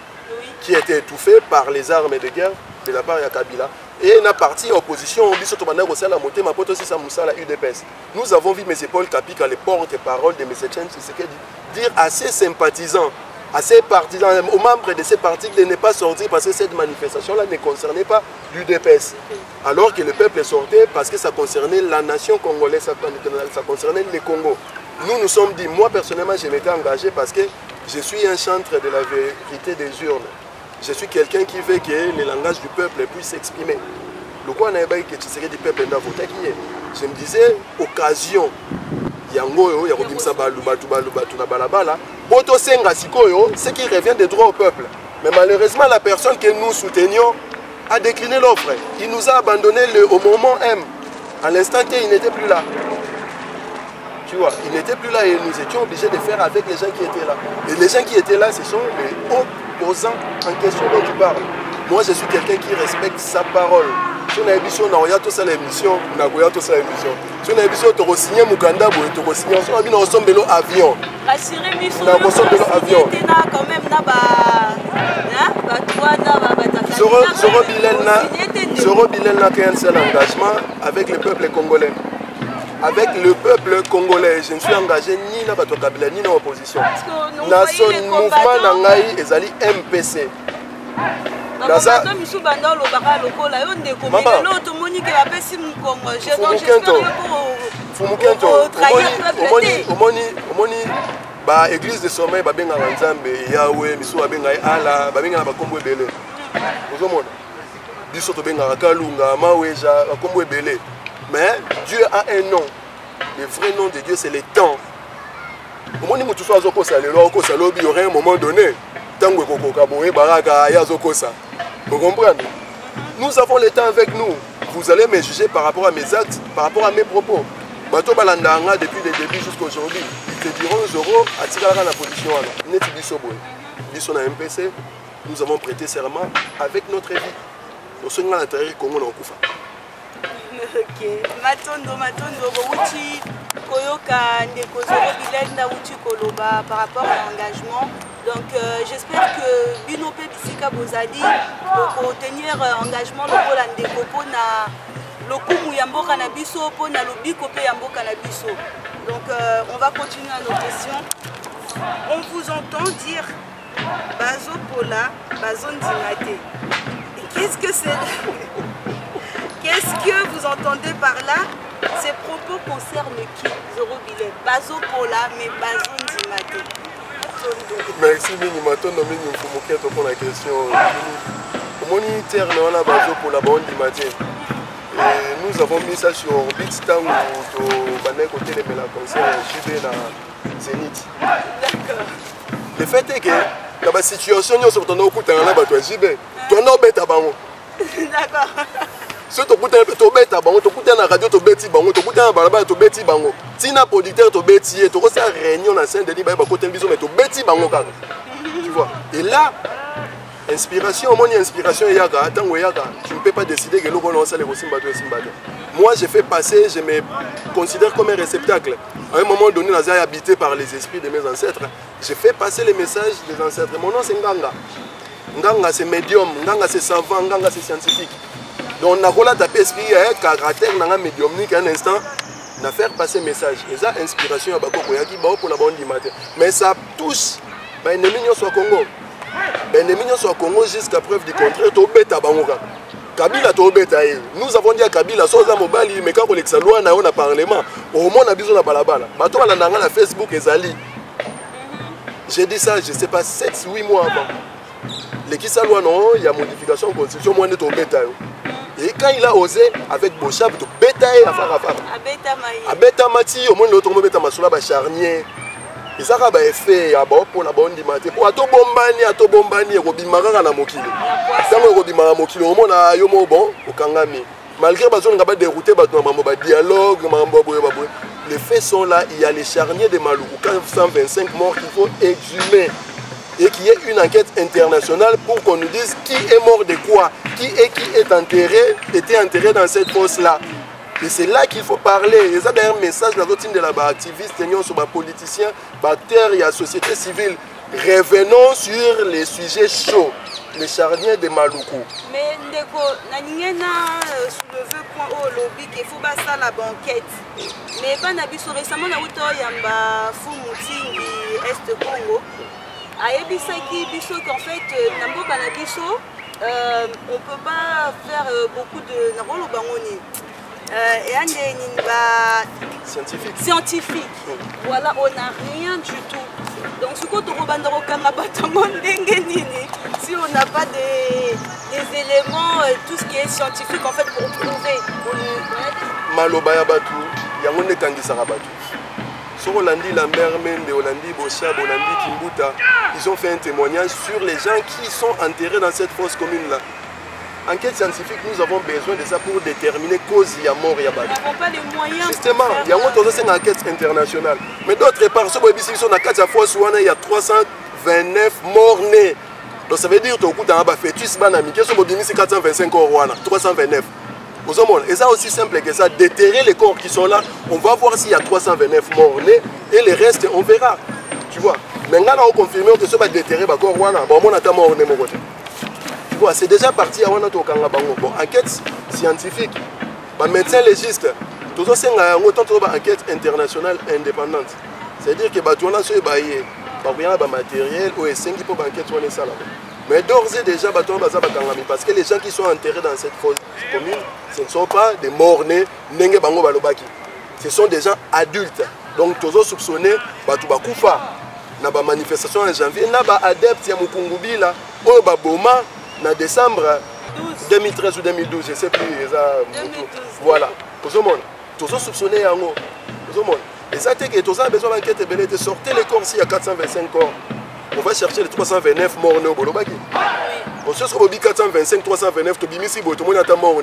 qui a été étouffée par les armes de guerre de la part de Kabila. Et la partie opposition, nous avons vu M. Paul Kapika, le porte-parole de M. Chen Tshisekedi, dire à ses sympathisants, à ses partisans, aux membres de ces partis de ne pas sortir parce que cette manifestation-là ne concernait pas l'UDPS. Alors que le peuple sortait parce que ça concernait la nation congolaise, ça concernait le Congo. Nous nous sommes dit, moi personnellement, je m'étais engagé parce que je suis un chantre de la vérité des urnes. Je suis quelqu'un qui veut que le langage du peuple puisse s'exprimer. Le quoi n'a pas que tu serais du peuple dans votre qui est. Je me disais, occasion, yango ya kobimisa balubatu na balabala, poto senga sikoyo, ce qui revient des droits au peuple. Mais malheureusement, la personne que nous soutenions a décliné l'offre. Il nous a abandonné au moment M. À l'instant T, il n'était plus là. Tu vois, il n'était plus là et nous étions obligés de faire avec les gens qui étaient là. Et les gens qui étaient là, ce sont les opposants en question dont tu parles. Moi, je suis quelqu'un qui respecte sa parole. Si on a émission, on a tous l'émission, on a tous l'émission. Si on a émission, on a signé Mukanda, on a signé avion. Rassurez-moi, on a consommé avion. quand même Zoro Bilel n'a qu'un seul engagement avec le peuple congolais. Avec le peuple congolais, je ne suis engagé ni dans Bato Kabila ni dans l'opposition. Dans son mouvement Nangaï, Ezali MPC. Église de sommeil, Babenga Nzambe, Yahweh, Misu Babenga Allah, Babenga Bakombo Ebele. Vous voyez, Biso Tobenga Kalunga, Maweja, Bakombo Ebele. Mais Dieu a un nom. Le vrai nom de Dieu, c'est le temps. Au moment où tu sois il y aurait un moment donné. Vous comprenez? Nous avons le temps avec nous. Vous allez me juger par rapport à mes actes, par rapport à mes propos. Depuis le début jusqu'à aujourd'hui, ils te diront Zoro à tirer la position. Nous sommes un MPC, nous avons prêté serment avec notre vie. osonga na terre Congo na okufa. Ok, matondo bouti koyoka ndeko Zoro Bilel na uti koloba par rapport à l'engagement. Donc j'espère que bino pe bisika bozali pour tenir engagement lokola ndeko pona lokumu ya mboka na biso pona lobiko pe ya mboka na biso. Donc on va continuer à nos questions. On vous entend dire Bazo Pola, Bazo Ndimate. Qu'est-ce que c'est? Qu'est-ce que vous entendez par là? Ces propos concernent qui? Zoro Bilel, Bazo Pola, mais Bazo Ndimate. Merci Minimato, nommé Nfumoketo pour la question. Mon unitaire, on a Bazo Pola, Bazo Ndimate. Nous avons mis ça sur Orbit, tant où on a côté de la concert JB na Zénith. D'accord. Le fait est que dans la situation, nous sommes au coup de la JB. Tu en as bête à Bango. D'accord. Si tu bête à Bango, tu écoutes la radio, tu bête Bango, tu écoutes la balaba, tu bête Bango. Si tu as un producteur, tu bête, tu as une réunion dans Saint-Denis, tu as côté bisou, mais tu bête Bango. Tu vois. Et là, inspiration, mon inspiration, tu ne peux pas décider que nous relançons les Simbato et Simbato. Moi, je fais passer, je me considère comme un réceptacle. À un moment donné, nous avons habité par les esprits de mes ancêtres. Je fais passer les messages des ancêtres. Mon nom, c'est Nganga. Nganga, c'est médium. Nganga, c'est savant. Nganga, c'est scientifique. Donc, on a tapé esprit, caractère, on médiumnique un instant. On a fait passer le message. Et ça, inspiration, pour la bonne matin. Mais ça touche les ennemis au Congo. Les ennemis au Congo, jusqu'à preuve du contraire, tu bête à Bangoka. Kabila tobeta. Nous avons dit à Kabila, soza mobali, mais quand on est loi na on a parlement, au moins on a besoin de balabala. Bato on a na Facebook et Zali. J'ai dit ça, je sais pas 7-8 mois avant. Les qui loi non, il y a modification de constitution, moi on est tobeta. Et quand il a osé avec Bochab, tu beta à faire. À beta mati, au moins l'autre mot beta masula ba charnier. Et ça va effet pour la bonne dimate. Pour ato bombani, robimara na mokili. Tant robimara mokili, au moins na yomo bon, au kangami. Malgré que on a dérouté, dialogue, les faits sont là. Il y a les charniers de Maluku, 125 morts qu'il faut exhumer. Et qu'il y ait une enquête internationale pour qu'on nous dise qui est mort de quoi, qui est enterré, était enterré dans cette fosse-là. Et c'est là qu'il faut parler. Et ça, d'ailleurs, message de la routine de la activiste, sur les politiciens, acteurs et la société civile. Revenons sur les sujets chauds, les charniers de Maluku. Mais Ndeko, Naningena soulevé point au lobby qu'il faut passer la banquette. Mais pas Nabiso récemment, na uto yamba Fumutingi Est Congo. Aebisaki biso qu'en fait, Nambo Kanabiso, on ne peut pas faire beaucoup de Narolo Bangoni. Et un scientifique. Voilà, on n'a rien du tout. Donc, si on n'a pas des éléments, tout ce qui est scientifique en fait pour prouver. Malobaya Batu, Yangonde Kangisara Batu. Sur Olandi Lambert Mende, Olandi Bochab, Olandi Kimbuta, ils ont fait un témoignage sur les gens qui sont enterrés dans cette fosse commune-là. Enquête scientifique, nous avons besoin de ça pour déterminer cause il y a mort, il y a bas. Nous n'avons pas les moyens. Justement, il y a une enquête internationale. Mais d'autre part, sur la carte à force, il y a 329 morts nés. Donc ça veut dire que tu as fait fœtus, c'est 425 corps, 329. Et ça aussi simple que ça, déterrer les corps qui sont là, on va voir s'il y a 329 morts nés et les restes, on verra. Tu vois. Maintenant, on confirme que ça va déterrer les corps, on a mort nés. C'est déjà parti à Wana Tokanga Bango. Bon, enquête scientifique, médecin légiste, tout ça c'est une enquête internationale indépendante. C'est-à-dire que Batouana se baillé, matériel ou est pour enquête on est ça là. Mais d'ores et déjà Batouana Bazabakangami parce que les gens qui sont enterrés dans cette fosse commune, ce ne sont pas des morts-nés, Nenge Bango Balobaki. Ce sont des gens adultes. Donc tous soupçonnés Batouba na ba manifestation en janvier, na ba adepte ya Mukungubi là, au Baboma. En décembre 2013 ou 2012, je ne sais plus. 2012. Voilà. Tout le monde. Tout le monde soupçonné. Et ça, c'est que tout ça a besoin d'enquête et de sortir les corps s'il y a 425 corps. On va chercher les 329 morts au Bolobaki. On cherche au 425, 329, tout le monde est mort.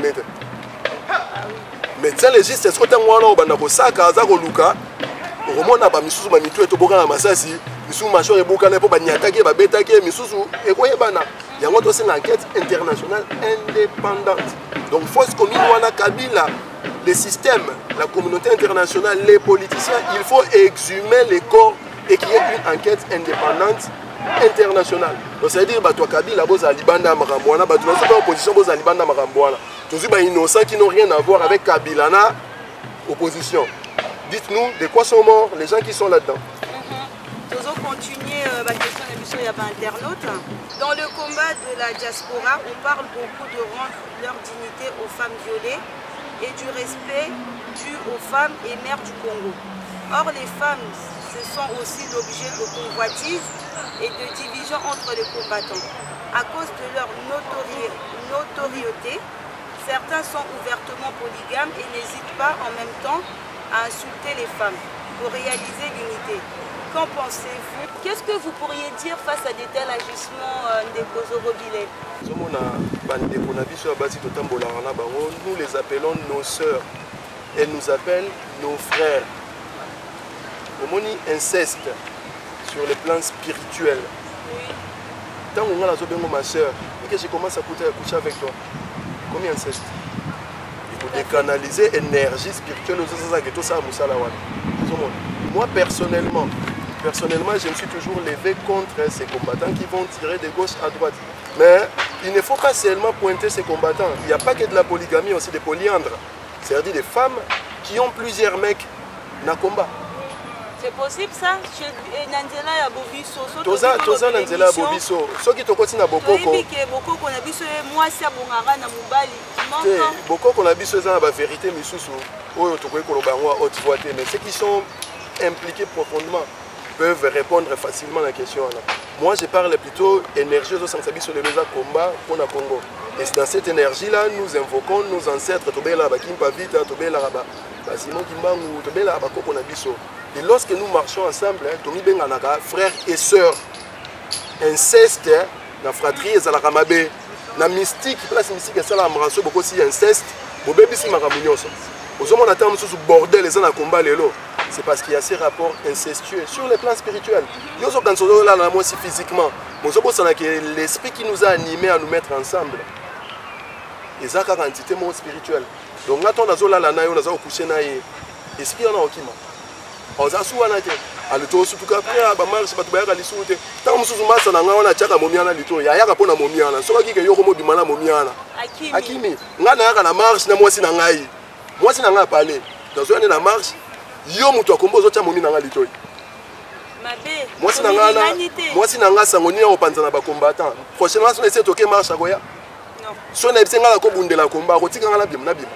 Médecin légiste, est-ce que tu as un sac à Luka? Au moins, on a pas mis sous ma masasi. Misu machon et boucan pour banyatake, babetake, misusu, et quoi, Il y a une enquête internationale indépendante. Donc, force commune, on a Kabila, les systèmes, la communauté internationale, les politiciens, il faut exhumer les corps et qu'il y ait une enquête indépendante internationale. Donc, c'est-à-dire que Kabila, vous avez Libanda Marambouana, vous avez l'opposition, vous avez Libanda Marambouana. Tous les innocents qui n'ont rien à voir avec Kabila, opposition. Dites-nous de quoi sont morts les gens qui sont là-dedans. Nous allons continuer la question de l'émission internaute. Dans le combat de la diaspora, on parle beaucoup de rendre leur dignité aux femmes violées et du respect dû aux femmes et mères du Congo. Or, les femmes, ce sont aussi l'objet de convoitises et de divisions entre les combattants. À cause de leur notoriété, certains sont ouvertement polygames et n'hésitent pas en même temps à insulter les femmes pour réaliser l'unité. Qu'en pensez-vous? Qu'est-ce que vous pourriez dire face à de tels agissements des Kozorobilé? Nous les appelons nos sœurs. Elles nous appellent nos frères. Au moni inceste sur le plan spirituel. Tant qu'on a ma soeur et que je commence à coucher avec toi, combien inceste? Il faut décanaliser l'énergie spirituelle. Moi personnellement, je me suis toujours levé contre ces combattants qui vont tirer de gauche à droite. Mais il ne faut pas seulement pointer ces combattants. Il n'y a pas que de la polygamie, aussi des polyandres. C'est-à-dire des femmes qui ont plusieurs mecs dans le combat. C'est possible ça? Chez Nanzela ya Bobiso. Toza Nanzela ya Bobiso. Ceux qui tokoti na Bokoko. Bokoko na biso mwasi abongara na mobali. Bokoko na biso eza na ba vérité misusu. Oyo tokoki koloba ngo haute voix te. Mais ceux qui sont impliqués profondément peuvent répondre facilement à la question. Moi, je parle plutôt énergie au sens sur le combat pour le Congo. Et c'est dans cette énergie-là, nous invoquons nos ancêtres. Et lorsque nous marchons ensemble, frères et sœurs, inceste, la fratrie et la ramabé, la mystique, place mystique et la marasso, beaucoup si inceste, bobé bisi maramunyoso. Aux hommes on attend sous bordel les gens à combat les lots. C'est parce qu'il y a ces rapports incestueux sur le plan spirituel. Nous sommes là aussi physiquement. Nous sommes que l'esprit qui nous a animés à nous mettre ensemble. Et ça, c'est une entité spirituelle. Donc, nous sommes là, nous sommes couchés là. Esprit, on a okima. On a souvent été. Alors, tout ce que après, on a marché, on a été souté. Tant que nous sommes là, on a tchaka momiana lito. Il y a pas de momiana. Ce qui est yomo bimana momiana. Akimi. On a na marche, na moi si na ngai. Moi si na ngai parler. Dans une la marche. Yo mutu akombo zocha momi nanga litoi. Mabe. Moi si nanga sangoni o panza na ba combattant. Prochainement on essaie toquer marche akoya. Non. So na bisenga ko bundela combat ko tika ngala bim na bim.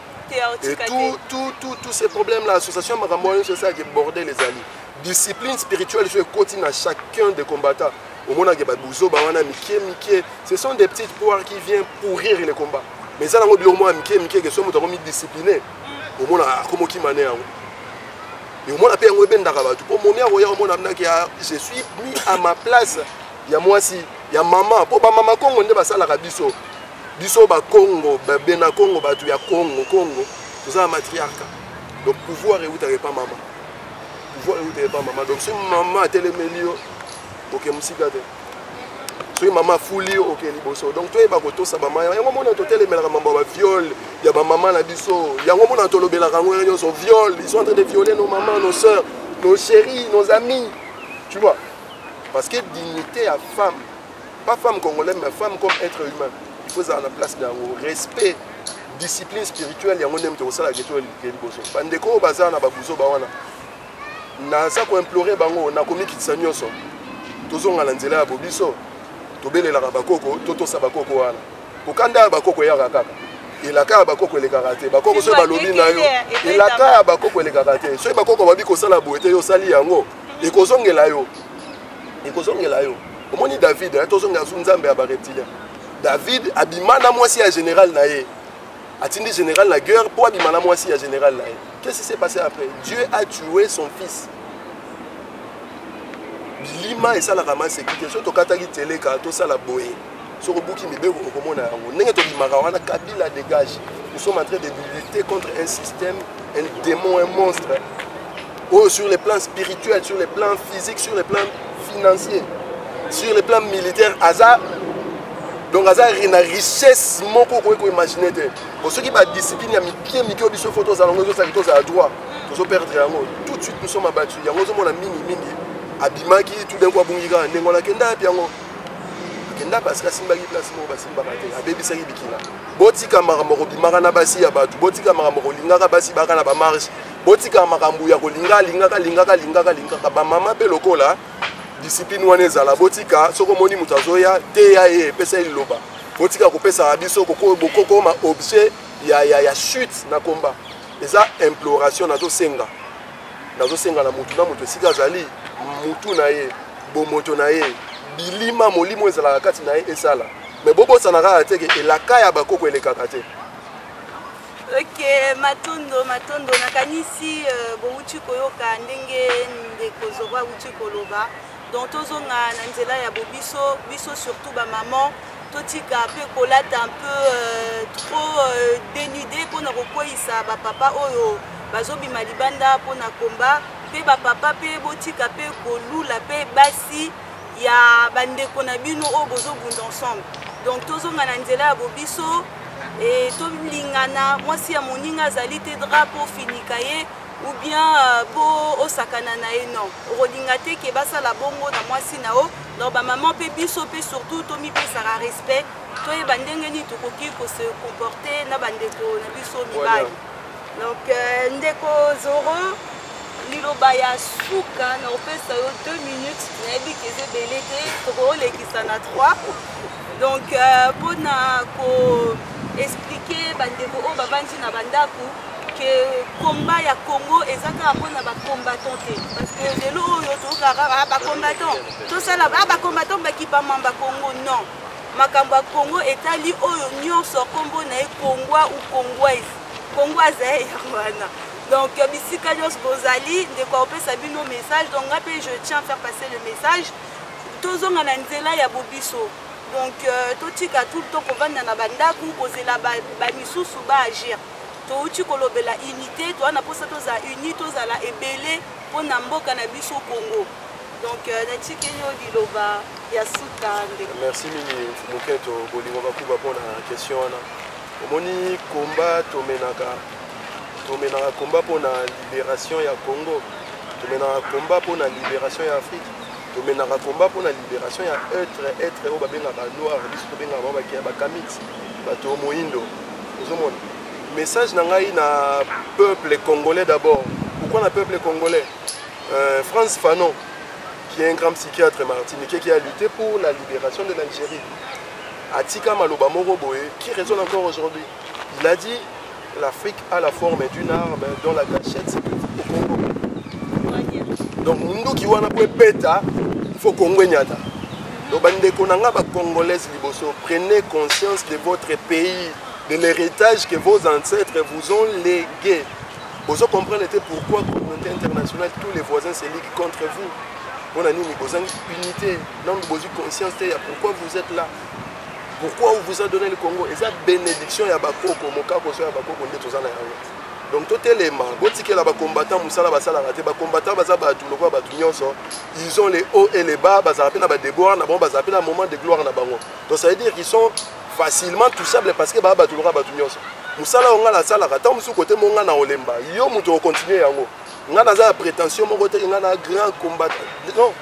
Et tous ces problèmes là l'association Maramoyo c'est ça qui bordait les alliés. Discipline spirituelle je continue à chacun des combattants. Au moment que ba buzo ba wana mikie ce sont des petites poires qui viennent pourrir les combats. Mais ça ngo bilomo mikie que so mutu ko mi discipliner. Au moment comme qui mané et au moins je suis mis à ma place. Il y a moi aussi, il y a maman. Pour maman Congo, on est la biso. Biso ba Congo, Bena Congo, tu ya Congo. Nous avons un matriarcat. Donc pouvoir est où tu pas maman. Pouvoir est où tu pas maman. Donc si maman a télémélio, ok, musique. Si maman fouli, ok, liboso. Donc tu es pas koto sa maman. Il y a un moment où tu télémélio, maman viol. Il y a ma maman la biso. Il y a un moment où tu ils sont viol. Ils sont en train de violer nos mamans, nos soeurs, nos chéris, nos amis. Tu vois. Parce que dignité à femme, pas femme congolaise, mais femme comme être humain. Il faut avoir la place d'un respect, discipline spirituelle. Il y a un moment où tu as la question de liboso. Pandeko bazar na babuzo bawana. Na ça ko implorer bango na komi kitsanyoso. Tozonga la nzela ya bobiso. Tobelela bakoko, toto sa bakoko wana. Kokanda bakoko ya kaka. Elaka bakoko le karaté. Bakoko so balobi na yo. Elaka bakoko le karaté. So bakoko babi ko sala boete yo sali yango. E kozongela yo. E kozongela yo. Omoni David, tozonga zunzambe ya ba reptilien. David abimana mwasi ya général na ye. Atindi général la guerre pour abimana mwasi ya général na ye. Qu'est-ce qui s'est passé après? Dieu a tué son fils. Lima et ça la ramasse sécurité. Surtout quand tu as télé, quand tu as la boye. Sur le bout qui me dit que Kabila dégage. Nous sommes en train de lutter contre un système, un démon, un monstre. Oh, sur les plans spirituels, sur les plans physiques, sur les plans financiers, sur les plans militaires. Hasard, donc aza na richesse moko ko imaginer te pour ceux qui ba discipline ya mikie mikie biso photos za longo zo sa kitos à droit tozo perdre yango tout de suite nous sommes abattus yango zo mona mingi abimaki tout d'un coup abungika ndengo la kenda piango kenda parce que simba ki place mo ba simba te abebisa ki bikila botika makambo bimaka na basi ya batu botika makambo lingaka basi baka na ba marche botika makambo ya lingaka ba mama pe lokola discipline wana ezala botika soko moni mutazoya te ya e pesa iloba botika kopesa biso bokoko ma objet ya chute na combat eza imploration nazo senga na mutu sika zali mutu na ye bomoto na ye bilima molimo ezala kati na ye esala mais bobo sanaka teke elaka ya bakoko elekaka te. Ok, matondo nakanisi bouti koyoka ndenge ndeko zoba uti koloba donc tozonga na nzela ya bobiso biso surtout ba maman totika pe kolata un peu trop dénudé pona kokoisa ba papa oyo bazobima libanda pona komba pe ba papa pe botika pe kolula pe basi ya bandeko na bino oyo bozobunda ensemble donc tozonga na nzela ya bobiso et tolingana mwasi ya moninga azali te drapeau finika ye ou bien po osakana na ye non okolinga te ke basala bongo na mwasi na o donc bamaman mpe biso mpe surtout tomipesaka respect toyeba ndenge nini tokoki kose comporter na bandeko na biso mibali donc ndeko Zoro liloba ya suka na opesa yo 2 minutes nayebi keze ebele te tokoolekisa na 3 donc mpona ko expliquer bandeko oyo bavandi na bandako que combat ya Congo ezaka mpona ba combattant te parce que lelo oyo tokaka ba combattant to sala ba combattant bakipama ba Congo non makambo ya Congo etali oyo nyonso kombo na e Congwa ou Congwaise ya wana donc bisika nyonso bozali ndeko opesa bino message donc ngape je tiens à faire passer le message tozonga na nzela ya bobiso donc totika tout le temps kovanda na bandako kozela ba misusu ba agir touti kolobela unité toana posa toza uni tozala ebele pona mboka na biso Congo donc natikeli liloba ya suka ndeko. Merci mingi Muketo bolingo bakuba pona question wana omoni combat tomenaka combat pona libération ya Congo tomenaka combat pona libération ya Afrique tomenaka combat pona libération ya être o babengaka noir biso tobengaka bakia bakamit bato moindo ozomona message nangai na peuple congolais d'abord. Pourquoi le peuple congolais? Frantz Fanon, qui est un grand psychiatre martiniquais qui a lutté pour la libération de l'Algérie, Atika Maloba Moroboé, qui résonne encore aujourd'hui. Il a dit l'Afrique a la forme d'une arme dont la gâchette c'est au Congo. Donc, nous qui wana pour péta, il faut Congo nyata. Donc, bandeko nanga ba congolais liboso, prenez conscience de votre pays, de l'héritage que vos ancêtres vous ont légué. Vous comprenez pourquoi la communauté internationale, tous les voisins se liguent contre vous. On a une unité, donc vous avez conscience de pourquoi vous êtes là. Pourquoi on vous a donné le Congo. Et cette bénédiction, il y a Bakoko, Mokako, il y a Bakoko, donc tout élément, ils ont les hauts et les bas, un moment de gloire. Donc ça veut dire qu'ils sont facilement touchables parce que musala onga la sala kata musu côté monga na olemba yo muto continuer yango nga na za prétention mon côté nga na grand combattant non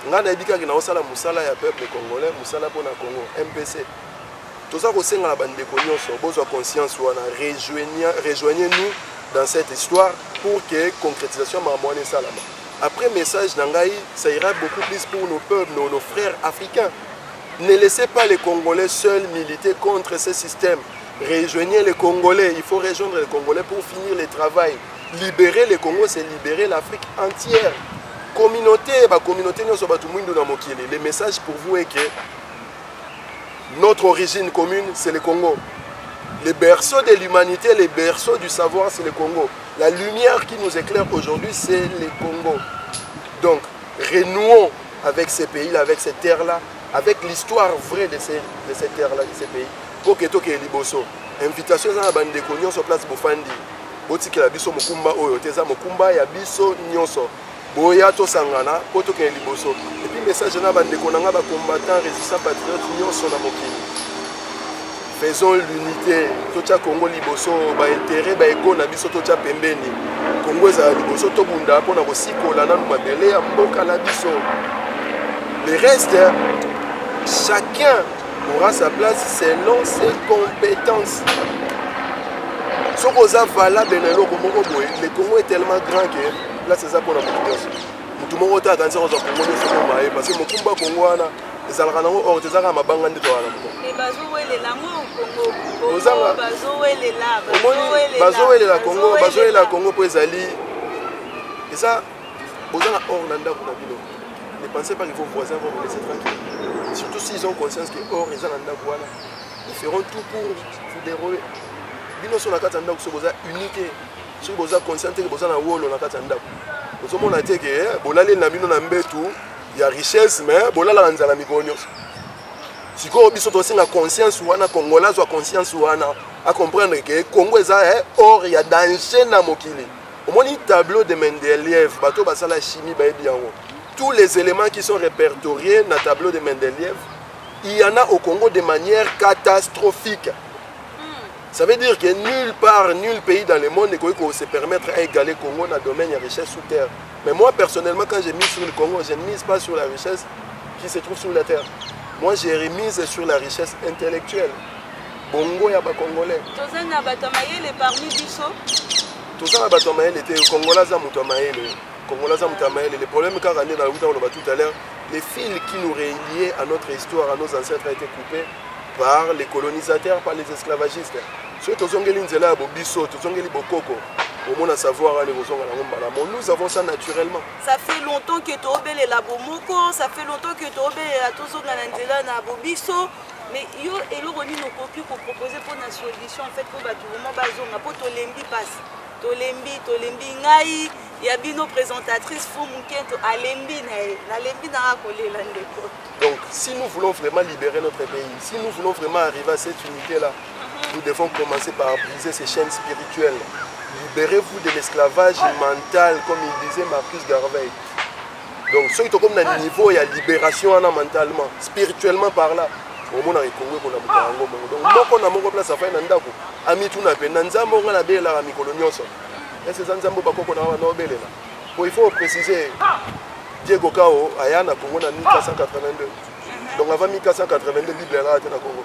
nga na ebika ki na osala musala ya peuple congolais musala pona Congo MPC tout ça ko senga la bande ko nyonso bozwa conscience wana rejoignez-nous dans cette histoire pour que concrétisation mamone salama. Après message nangai ça ira beaucoup plus pour nos peuples nos frères africains. Ne laissez pas les Congolais seuls militer contre ce système. Rejoignez les Congolais. Il faut rejoindre les Congolais pour finir le travail. Libérer le Congo, c'est libérer l'Afrique entière. Communauté, le message pour vous est que notre origine commune, c'est le Congo. Le berceau de l'humanité, le berceau du savoir, c'est le Congo. La lumière qui nous éclaire aujourd'hui, c'est le Congo. Donc, renouons avec ces pays-là, avec ces terres-là, avec l'histoire vraie de ces terres-là, de ces pays. Pour que toke liboso. Invitation à la bande de Cognon sur place Bofandi. Botiki la biso mokumba oyo, teza mokumba ya biso nyonso. Boya to sangana, pour toke liboso. Et puis message na bande de Konanga ba combattant résistant patriote nyonso na mokili. faisons l'unité. Tocha Congo liboso ba intérêt ba ego na biso tocha pembeni. Congo za liboso to bunda pona kosikola na mabele ya mboka na biso. Le reste, chacun aura sa place selon ses compétences. Ce qu'on a valable dans le Congo est tellement grand que là c'est ça pour la population. Tout le monde a attention aux Congo parce que mon combat Congo les Alghanao or des Arabes mabanga de toi. Et bazo est la Congo. Bazo est la Congo, bazo est la Congo pour les alliés. Et ça, aux Arabes or nanda pour la ville. Ne pensez pas que vos voisins vont vous laisser tranquille. Surtout s'ils ont conscience que or les Arabes voilà, ils feront tout pour vous dérouler. Bino sur la carte en sur vos unité, sur vos conscience que vous avez wolo la carte en dab. Vous avez dit que bolale na bino na mbetu, il y a richesse mais bolala nzala mikonyo. Si ko biso to singa conscience wana Congolais soit conscience wana à comprendre que Congo eza or il y a danger na mokili. Au moins tableau de Mendeleev, bato basala chimie ba biango. Tous les éléments qui sont répertoriés dans le tableau de Mendeleev, il y en a au Congo de manière catastrophique. Ça veut dire que nulle part, nul pays dans le monde ne peut se permettre à égaler le Congo dans le domaine de la richesse sous terre. Mais moi, personnellement, quand j'ai mis sur le Congo, je ne mise pas sur la richesse qui se trouve sous la terre. Moi, j'ai remise sur la richesse intellectuelle. Bongo ya ba Congolais. Tozana Batamayele parmi biso. Tozana Batamayele était Congolais à Moutamaele. Congolais à Moutamaele. Le problème car on est dans le on va tout à l'heure, les fils qui nous reliaient à notre histoire, à nos ancêtres, ont été coupés par les colonisateurs, par les esclavagistes. Nous avons ça naturellement. Ça fait longtemps que tu as la bomoko, ça fait longtemps que tu as la bobiso. Mais yo et le roni nos copies pour proposer pour une solution en fait pour vraiment bazonga pour tolembi passe. Tolembi ngai ya bino présentatrice fou munkento alembi na lembi na kolé la ndeko. Donc si nous voulons vraiment libérer notre pays, si nous voulons vraiment arriver à cette unité là, nous devons commencer par briser ces chaînes spirituelles. Libérez-vous de l'esclavage mental comme il disait Marcus Garvey. Donc ceux qui sont comme un niveau il y a libération mentalement, spirituellement par là. Au monde a Congo pour la Mutango. Donc moi on a mon place à faire nandako. Ami tout n'a pas nanzambo on a belle la mikolonioso. Et ces nanzambo bako qu'on a na belle là. Bon il faut préciser Diego Kao ayana Congo en 1482. Donc avant 1482 Bible là était na Congo.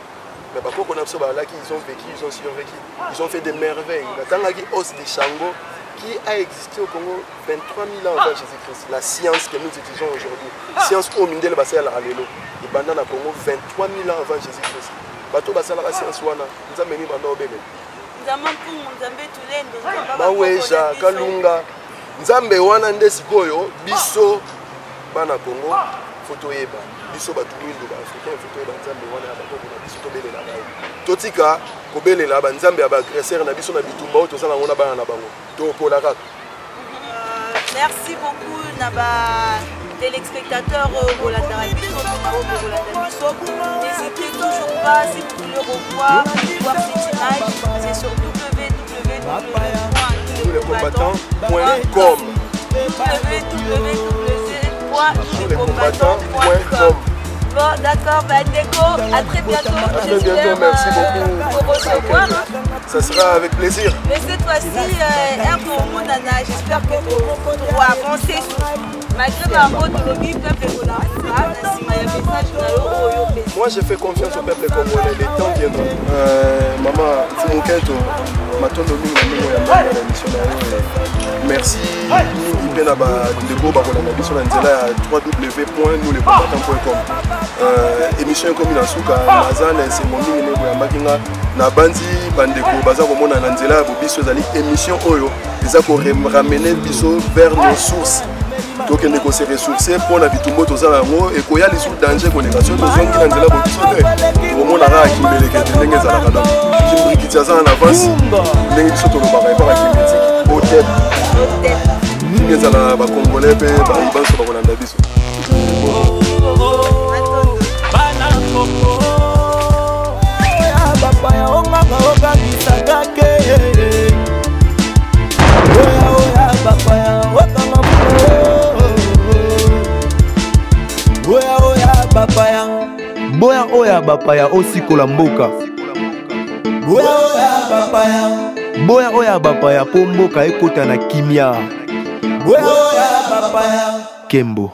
Mais bako qu'on a observé là qu'ils ont vécu, ils ont survécu. Ils ont fait des merveilles. La tangaki os de Shango qui a existé au Congo 23 000 ans avant Jésus-Christ. La science que nous utilisons aujourd'hui. Science au Mindel Basel à Lelo. Et pendant le Congo 23 000 ans avant Jésus-Christ. Bateau Basel à la science wana. Nous avons mis maintenant au bébé. Maweja, Kalunga. Nzambe wana ndesikoyo biso bana Congo photo eba. Biso batumindo ba africain photo eba nzambe wana ba Congo na biso to bele la baye. Totika ko bele la ba nzambe aba aggresseur na biso na bitumba to sala ngona bana na bango. Merci beaucoup Naba téléspectateurs n'hésitez toujours pas si vous voulez revoir cette image, c'est sur www.touslecombbattants.com www.touslecombbattants.com. Bon d'accord, Bandeko, à très bientôt. Merci beaucoup. Pour recevoir. Ça sera avec plaisir. Mais cette fois-ci, j'espère que tu vas avancer malgré ma mot de lobby peuple congolais. Moi, je fais confiance au peuple congolais. Les temps viendront. Maman, Fumuketo, merci. www.nouslecombbattants.com. Émission comme une souka, Nazan, c'est mon nom, Nabandi, Bandeko, Baza, Romona, Nanzela, Bobiso, Zali, émission Oyo, ils ont ramené Biso vers nos sources. Donc, on est ressourcé pour la Bitumbo, tout ça, et qu'il y a les sous danger, connexion, nous sommes dans la Bobiso, Romona, qui me les quête, les Zalakadam, qui me dit ça en avance, les Biso, tout le barré, par la Kimétique, au tête, les Zalakadam, Congolais, Bariban, sur la Biso. Boya oya bapaya aussi kolamboka boya oya bapaya, boya oya bapaya po mboka ekota na kimia. boya oya bapaya. Kembo.